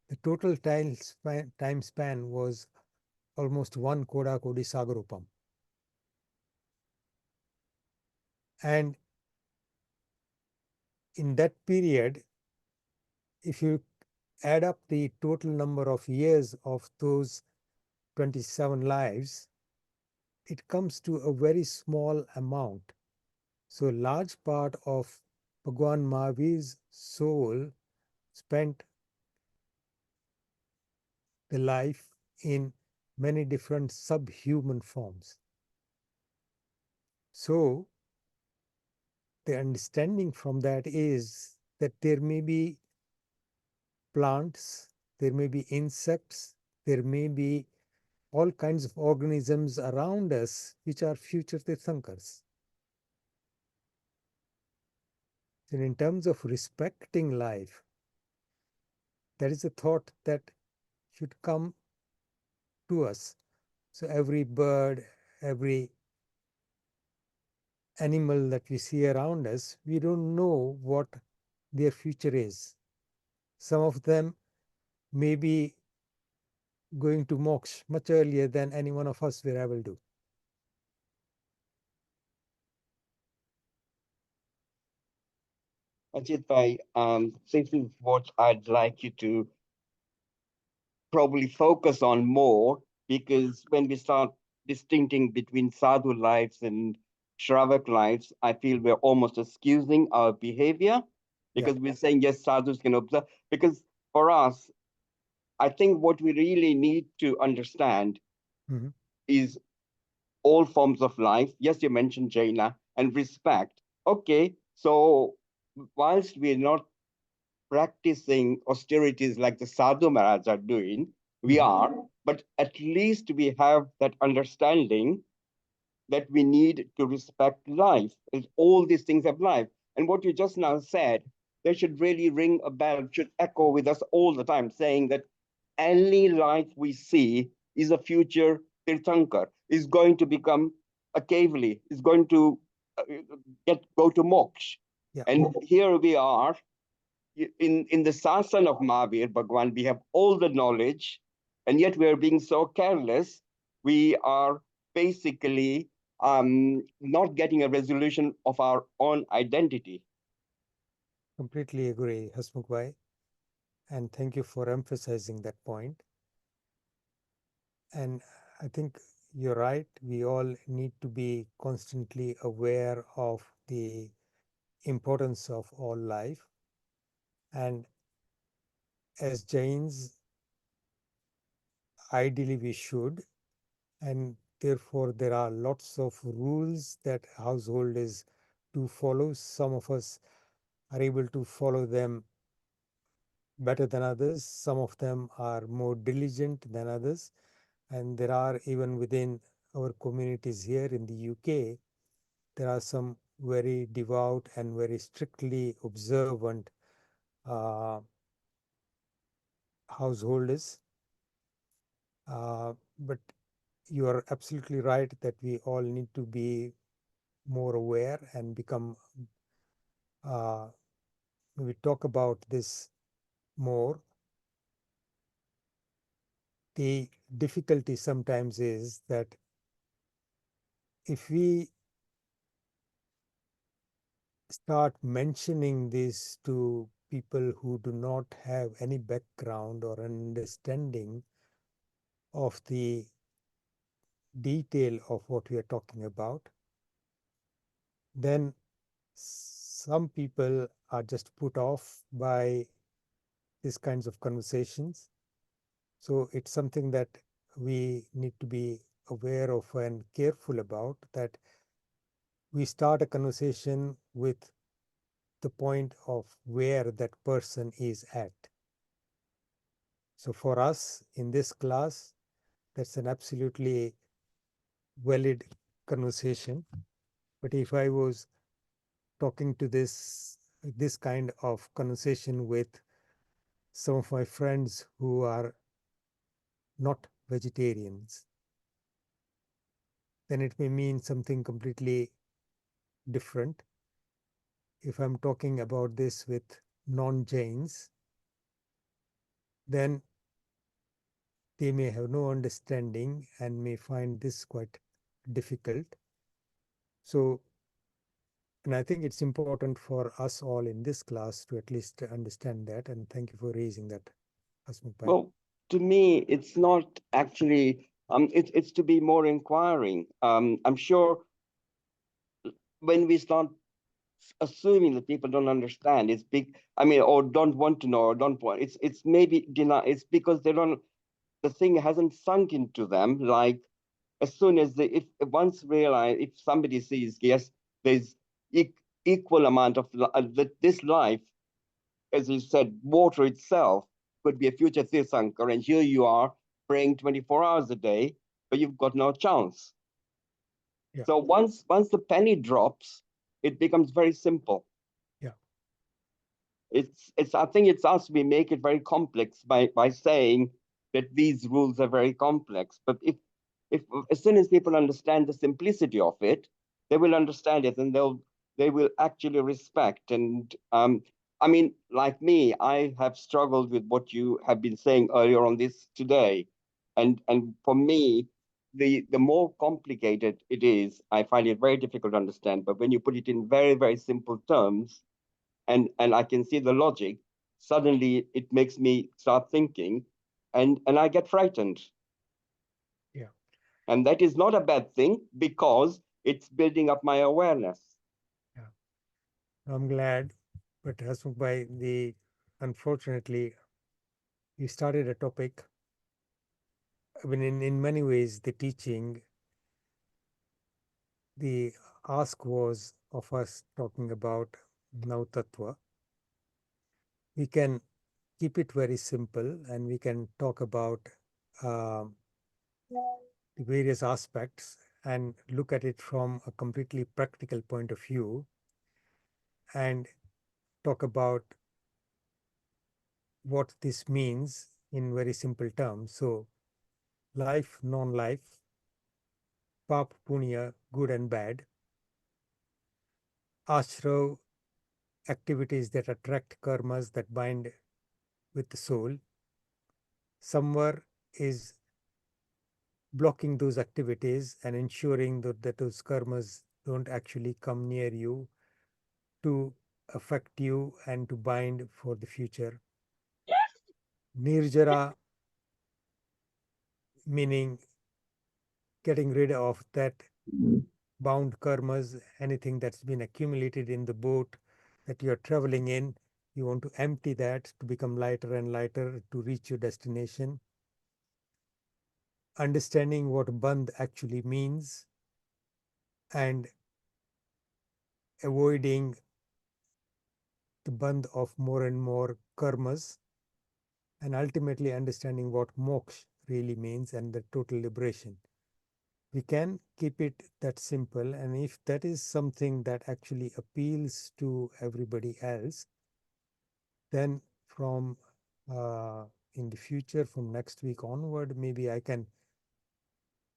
the total time span was almost 1 Koda Kodi Sagarupam. And in that period, if you add up the total number of years of those 27 lives, it comes to a very small amount. So a large part of Bhagwan Mahavir's soul spent the life in many different subhuman forms. So the understanding from that is that there may be plants, there may be insects, there may be all kinds of organisms around us which are future Tirthankars. And in terms of respecting life, that is a thought that should come to us. So every bird, every animal that we see around us, we don't know what their future is. Some of them may be going to moksha much earlier than any one of us were able to. Ajitbhai, this is what I'd like you to probably focus on more, because when we start distincting between sadhu lives and shravak lives, I feel we're almost excusing our behavior, because we're saying, yes, sadhus can observe. Because for us, I think what we really need to understand is all forms of life. Yes, you mentioned Jaina and respect. Okay, so whilst we're not practicing austerities like the Sadhu Maharaj are doing, we are, but at least we have that understanding that we need to respect life, and all these things have life. And what you just now said, they should really ring a bell, should echo with us all the time, saying that any life we see is a future Tirthankar, is going to become a Kevali, is going to go to moksha. Yeah. And here we are in the Sasan of Mahavir Bhagwan, we have all the knowledge, and yet we are being so careless. We are basically not getting a resolution of our own identity. Completely agree, Hasmukhbhai, and thank you for emphasizing that point. And I think you're right. We all need to be constantly aware of the importance of all life. And as Jains, ideally we should, and therefore there are lots of rules that household is to follow. Some of us are able to follow them better than others. Some of them are more diligent than others. And there are, even within our communities here in the UK, there are some very devout and very strictly observant householders. But you are absolutely right that we all need to be more aware and become, we talk about this more. The difficulty sometimes is that if we start mentioning this to people who do not have any background or understanding of the detail of what we are talking about, then some people are just put off by these kinds of conversations. So it's something that we need to be aware of and careful about, that we start a conversation with the point of where that person is at. So for us in this class, that's an absolutely valid conversation. But if I was talking to this kind of conversation with some of my friends who are not vegetarians, then it may mean something completely different. If I'm talking about this with non-Jains, then they may have no understanding and may find this quite difficult. So, and I think it's important for us all in this class to at least understand that. And thank you for raising that, Hasmukh. Well, to me, it's not actually, it's to be more inquiring. I'm sure when we start assuming that people don't understand, it's big, I mean, or don't want to know, or don't want, it's maybe deny, it's because they don't, the thing hasn't sunk into them. Like, as soon as they, if once realize, if somebody sees, yes, there's equal amount of this life, as you said, water itself could be a future Tirthankar, and here you are praying 24 hours a day, but you've got no chance. Yeah. So once the penny drops, it becomes very simple. Yeah. It's I think it's us, we make it very complex by saying that these rules are very complex. But if as soon as people understand the simplicity of it, they will understand it, and they will actually respect. And I mean, like me, I have struggled with what you have been saying earlier on this today. And for me, the more complicated it is, I find it very difficult to understand. But when you put it in very, very simple terms, and I can see the logic, suddenly it makes me start thinking, and I get frightened. Yeah. And that is not a bad thing, because it's building up my awareness. Yeah. I'm glad, but Hasmukh, unfortunately, you started a topic. I mean, in many ways, the teaching, the ask was of us talking about Nav Tatva. We can keep it very simple and we can talk about the various aspects and look at it from a completely practical point of view and talk about what this means in very simple terms. So, life, non-life, pap, punya, good and bad, ashrav, activities that attract karmas that bind with the soul, samvar is blocking those activities and ensuring that those karmas don't actually come near you to affect you and to bind for the future. Nirjara, meaning getting rid of that bound karmas, anything that's been accumulated in the boat that you're traveling in. You want to empty that to become lighter and lighter to reach your destination. understanding what bandh actually means and avoiding the bandh of more and more karmas, and ultimately understanding what moksha really means and the total liberation. We can keep it that simple, and if that is something that actually appeals to everybody else, then from in the future, from next week onward, maybe I can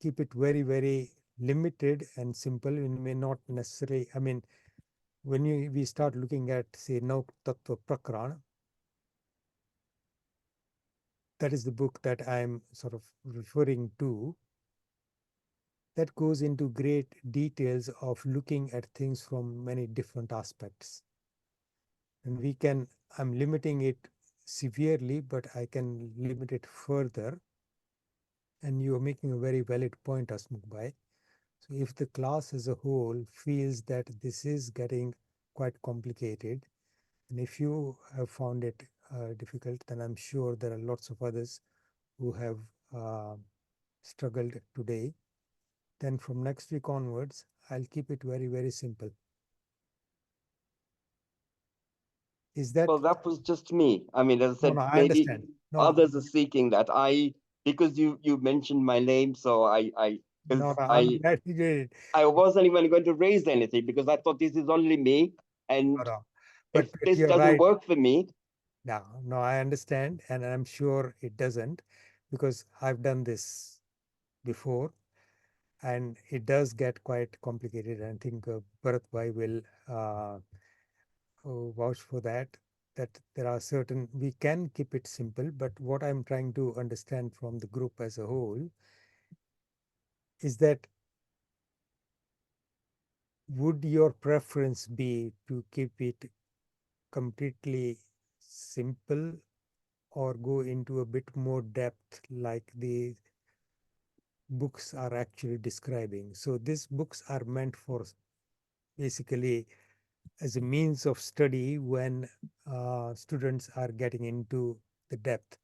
keep it very, very limited and simple. We may not necessarily, I mean, when we start looking at, say, Nav Tatva Prakran, that is the book that I'm sort of referring to, that goes into great details of looking at things from many different aspects. And we can, I'm limiting it severely, but I can limit it further. And you're making a very valid point, Asmukbhai. So if the class as a whole feels that this is getting quite complicated, and if you have found it difficult, then I'm sure there are lots of others who have struggled today. Then from next week onwards, I'll keep it very, very simple. Is that? Well, that was just me. I mean, as I said, No, I maybe understand. No, others are seeking that. Because you mentioned my name, so because I'm glad you did it. I wasn't even going to raise anything because I thought this is only me, and No. if But this you're doesn't right. work for me, No, I understand, and I'm sure it doesn't, because I've done this before, and it does get quite complicated. And I think Bharat Bhai will vouch for that. That there are certain, we can keep it simple, but what I'm trying to understand from the group as a whole is that would your preference be to keep it completely simple or go into a bit more depth like the books are actually describing? So these books are meant for basically as a means of study when students are getting into the depth.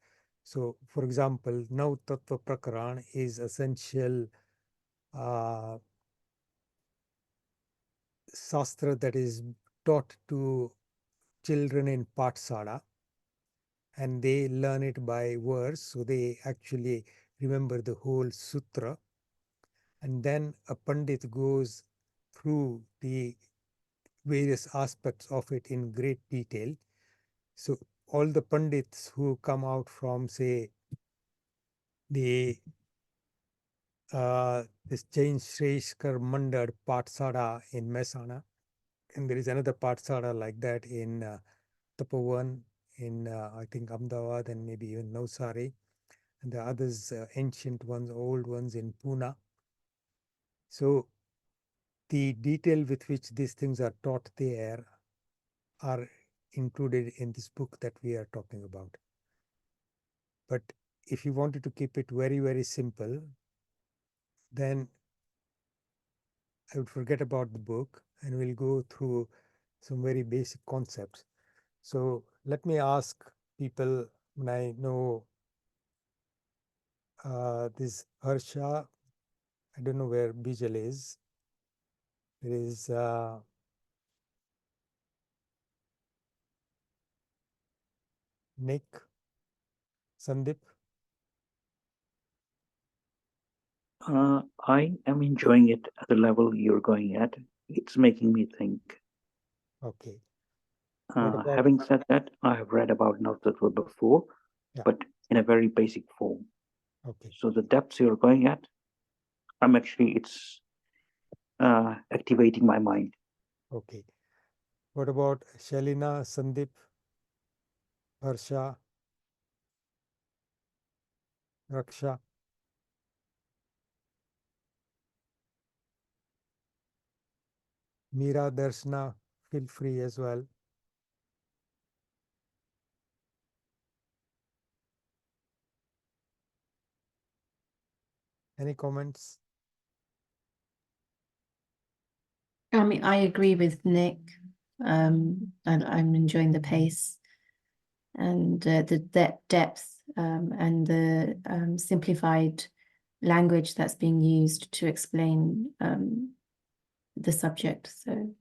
So for example, Nav Tattva Prakaran is essential Shastra that is taught to children in Pathsala, and they learn it by verse, so they actually remember the whole sutra. And then a Pandit goes through the various aspects of it in great detail. So all the Pandits who come out from, say, the this Jain Shreshkar Mandad Pathsala in Mehsana, and there is another Pathsala like that in Tapovan, in I think Ahmedabad and maybe even Navsari, and the others ancient ones, old ones in Pune. So the detail with which these things are taught there are included in this book that we are talking about. But if you wanted to keep it very, very simple, then I would forget about the book and we'll go through some very basic concepts. So let me ask people, when I know this Harsha, I don't know where Bijal is. There is Nick, Sandeep. I am enjoying it at the level you're going at. It's making me think. Okay. What about? Having said that, I have read about Nav Tatva before, Yeah. but in a very basic form. Okay. So the depths you're going at, it's activating my mind. Okay. What about Shalina, Sandeep, Harsha, Raksha? Meera, Darshana, feel free as well. Any comments? I mean, I agree with Nick. And I'm enjoying the pace and the depth and the simplified language that's being used to explain the subject. So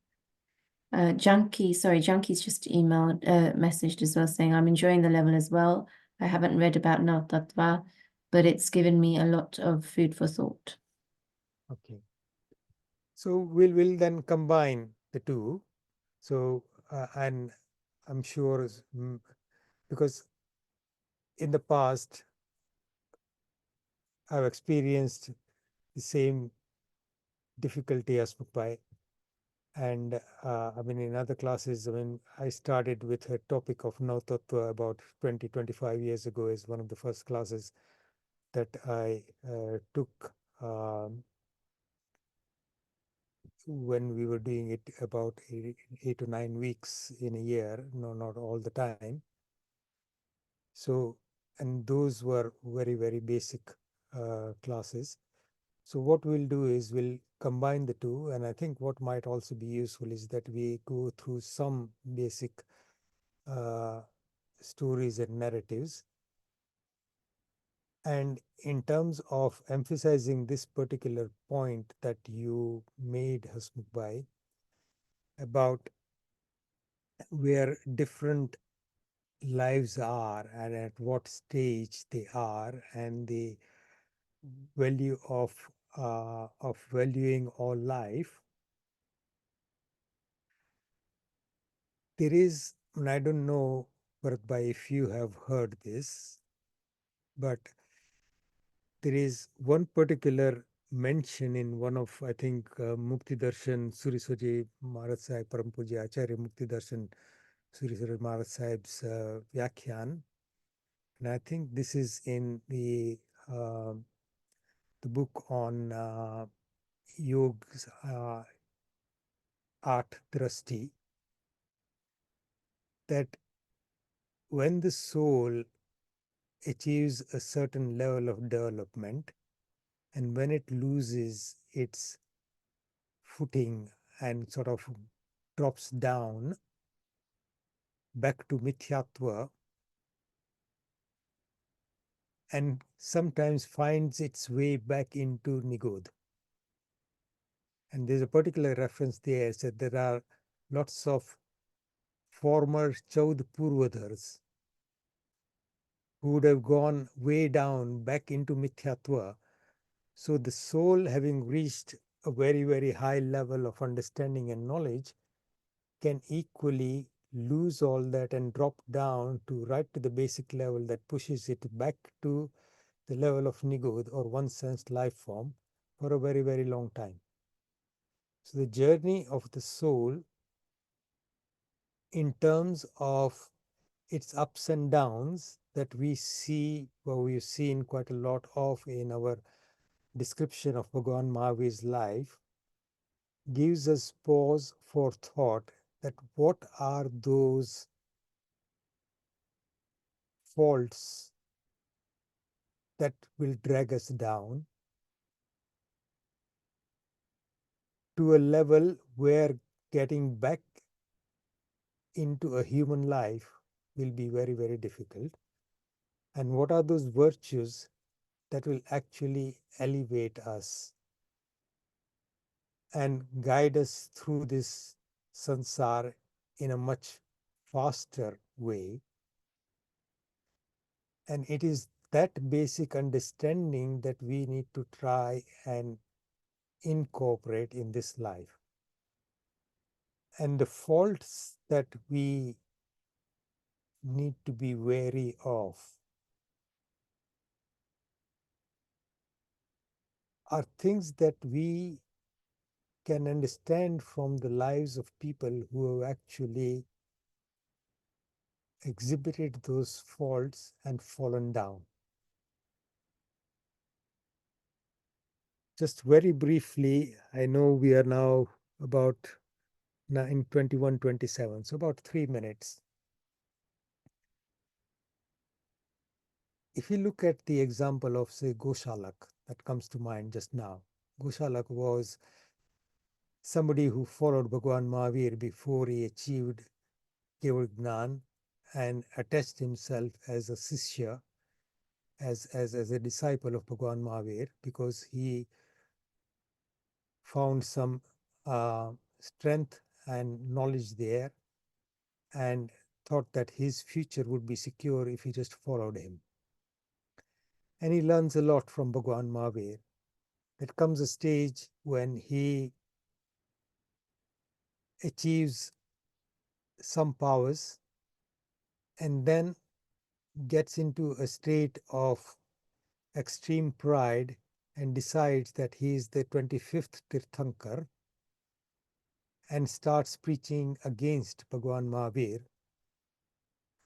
Junky's just emailed, messaged as well, saying, I'm enjoying the level as well. I haven't read about Nav Tatva, but it's given me a lot of food for thought. Okay. So we'll then combine the two. So and I'm sure because in the past I've experienced the same difficulty as Mukbai. And I mean, in other classes, I mean, I started with a topic of Nav Tattva about 20, 25 years ago as one of the first classes that I took when we were doing it about 8 to 9 weeks in a year, no, not all the time. So, and those were very, very basic classes. So what we'll do is we'll combine the two, and I think what might also be useful is that we go through some basic stories and narratives. And in terms of emphasizing this particular point that you made, Hasmukh Bhai, about where different lives are and at what stage they are, and the value of valuing all life, there is, and I don't know, Bharat Bhai, if you have heard this, but there is one particular mention in one of, I think, Mukti Darshan, Surisoji Maharaj Sahib, Param Pujya Acharya Mukti Darshan, Surisoji Maharaj Sahib's Vyakhyan. And I think this is in the book on Yoga's Art Drasti, that when the soul achieves a certain level of development, and when it loses its footing and sort of drops down back to mithyatva, and sometimes finds its way back into nigodh. And there's a particular reference there, said there are lots of former Chaud Purvadhars who would have gone way down back into mithyatva. So the soul, having reached a very, very high level of understanding and knowledge, can equally lose all that and drop down to right to the basic level that pushes it back to the level of nigodh, or one sensed life form, for a very, very long time. So the journey of the soul in terms of its ups and downs that we see, well, we've seen quite a lot of in our description of Bhagavan Mahavir's life, gives us pause for thought that what are those faults that will drag us down to a level where getting back into a human life will be very, very difficult. And what are those virtues that will actually elevate us and guide us through this sansar in a much faster way. And it is that basic understanding that we need to try and incorporate in this life. And the faults that we need to be wary of are things that we can understand from the lives of people who have actually exhibited those faults and fallen down. Just very briefly, I know we are now about 9:21:27, so about 3 minutes. If you look at the example of, say, Goshalak, that comes to mind just now. Goshalak was somebody who followed Bhagavan Mahavir before he achieved Keval Gnan and attached himself as a Sishya. as a disciple of Bhagwan Mahavir, because he found some strength and knowledge there and thought that his future would be secure if he just followed him. And he learns a lot from Bhagwan Mahavir. There comes a stage when he achieves some powers and then gets into a state of extreme pride and decides that he is the 25th Tirthankar and starts preaching against Bhagwan Mahavir,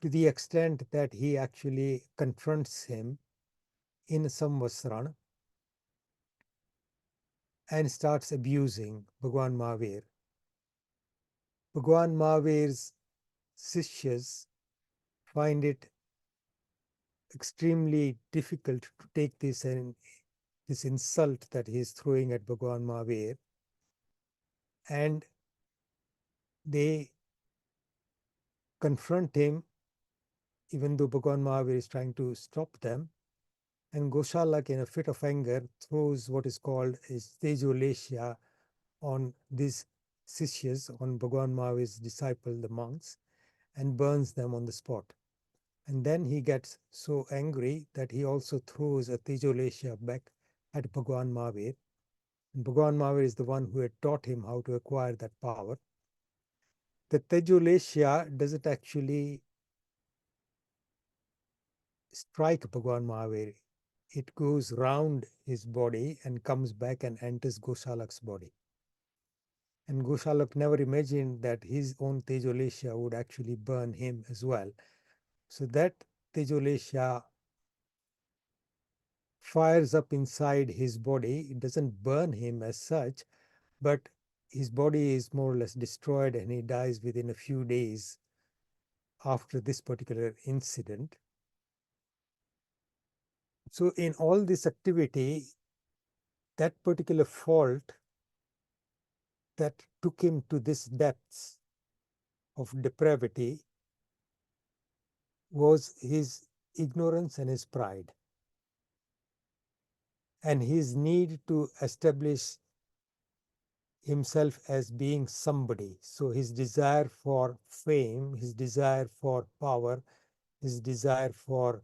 to the extent that he actually confronts him in Samvatsarana and starts abusing Bhagwan Mahavir. Bhagwan Mahavir's Sishyas find it extremely difficult to take this insult that he is throwing at Bhagwan Mahavir, and they confront him even though Bhagwan Mahavir is trying to stop them. And Goshalak, in a fit of anger, throws what is called a Tejolesha on these Sishyas, on Bhagwan Mahavir's disciple, the monks, and burns them on the spot. And then he gets so angry that he also throws a Tejolesha back at Bhagwan Mahavir. And Bhagwan Mahavir is the one who had taught him how to acquire that power. The Tejolesha doesn't actually strike Bhagwan Mahavir. It goes round his body and comes back and enters Goshalak's body. And Goshalak never imagined that his own Tejolesha would actually burn him as well. So that Tejolesha fires up inside his body. It doesn't burn him as such, but his body is more or less destroyed and he dies within a few days after this particular incident. So in all this activity, that particular fault that took him to this depths of depravity was his ignorance and his pride, and his need to establish himself as being somebody. So his desire for fame, his desire for power, his desire for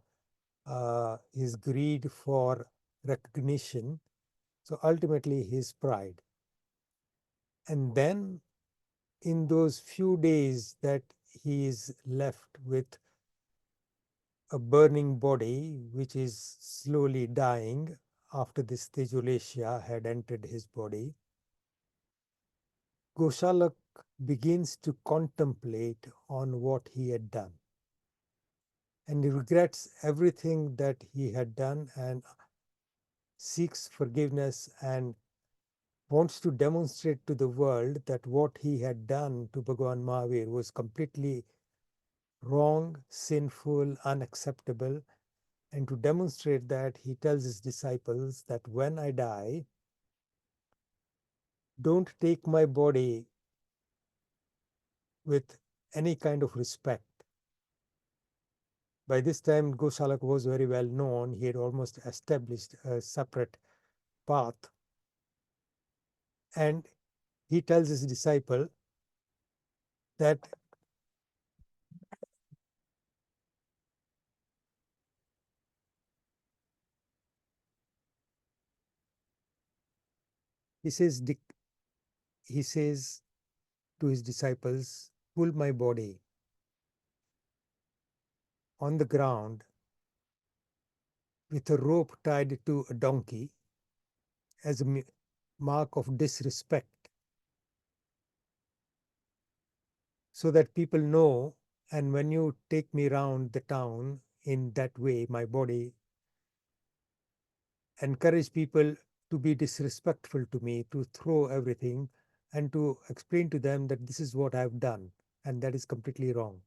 his greed for recognition, so ultimately his pride. And then in those few days that he is left with a burning body which is slowly dying after this Tejolesha had entered his body, Goshalak begins to contemplate on what he had done. And he regrets everything that he had done and seeks forgiveness and wants to demonstrate to the world that what he had done to Bhagwan Mahavir was completely wrong, sinful, unacceptable. And to demonstrate that, he tells his disciples that when I die, don't take my body with any kind of respect. By this time, Goshalak was very well known. He had almost established a separate path. And he tells his disciple that he says to his disciples, pull my body on the ground with a rope tied to a donkey as a mark of disrespect, so that people know, and when you take me round the town in that way, my body, encourage people to be disrespectful to me, to throw everything, and to explain to them that this is what I've done, and that is completely wrong.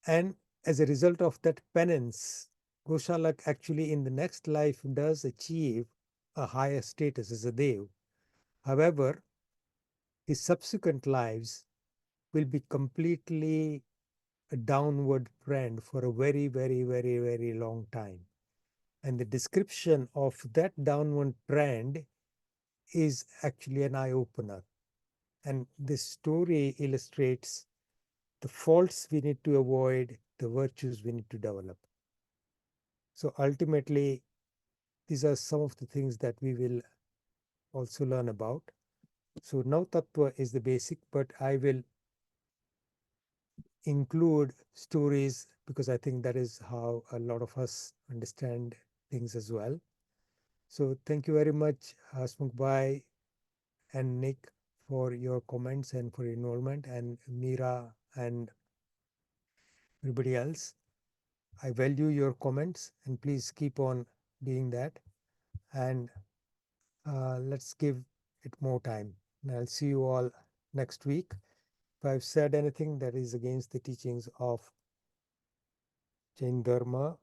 And as a result of that penance, Goshalak actually in the next life does achieve a higher status as a Dev. However, his subsequent lives will be completely a downward trend for a very, very, very, very long time. And the description of that downward trend is actually an eye-opener. And this story illustrates the faults we need to avoid, the virtues we need to develop. So ultimately, these are some of the things that we will also learn about. So Nav Tatva is the basic, but I will include stories because I think that is how a lot of us understand things as well. So thank you very much, Hasmukh Bhai and Nick, for your comments and for your involvement, and Meera and everybody else. I value your comments, and please keep on doing that. And let's give it more time. And I'll see you all next week. If I've said anything that is against the teachings of Jain Dharma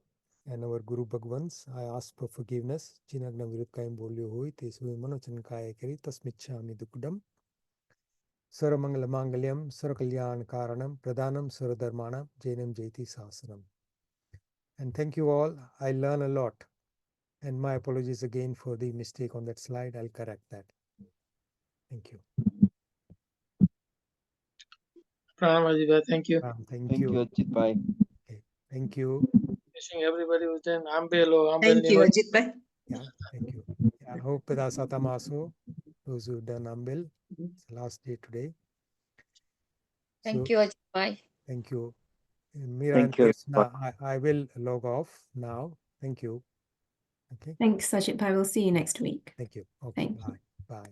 and our Guru Bhagwans, I ask for forgiveness. Chinagna Virukayam Bolyo Hui, Tesu Manochan Kaya Kari, Tasmichami Dukudam. Saramangala Mangalyam, Sarakalyan Karanam, Pradhanam Saradharmanam, Jainam Jaiti Sasanam. And thank you all. I learn a lot. And my apologies again for the mistake on that slide. I'll correct that. Thank you. Pranam Ajitbhai, thank you. Thank Thank you, you. Ajitbhai. Okay. Thank you. Wishing everybody who's done Ambel or Ambel Thank you, Ajitbhai. Yeah, thank you. Yeah, I hope Satamaso, those who've done Ambil, it's the last day today. Thank you, Ajitbhai. Thank you. Meera and Thank you. Krishna, I will log off now. Thank you. Okay. Thanks, Ajitbhai. We'll see you next week. Thank you. Okay. Thank you. Bye. Bye.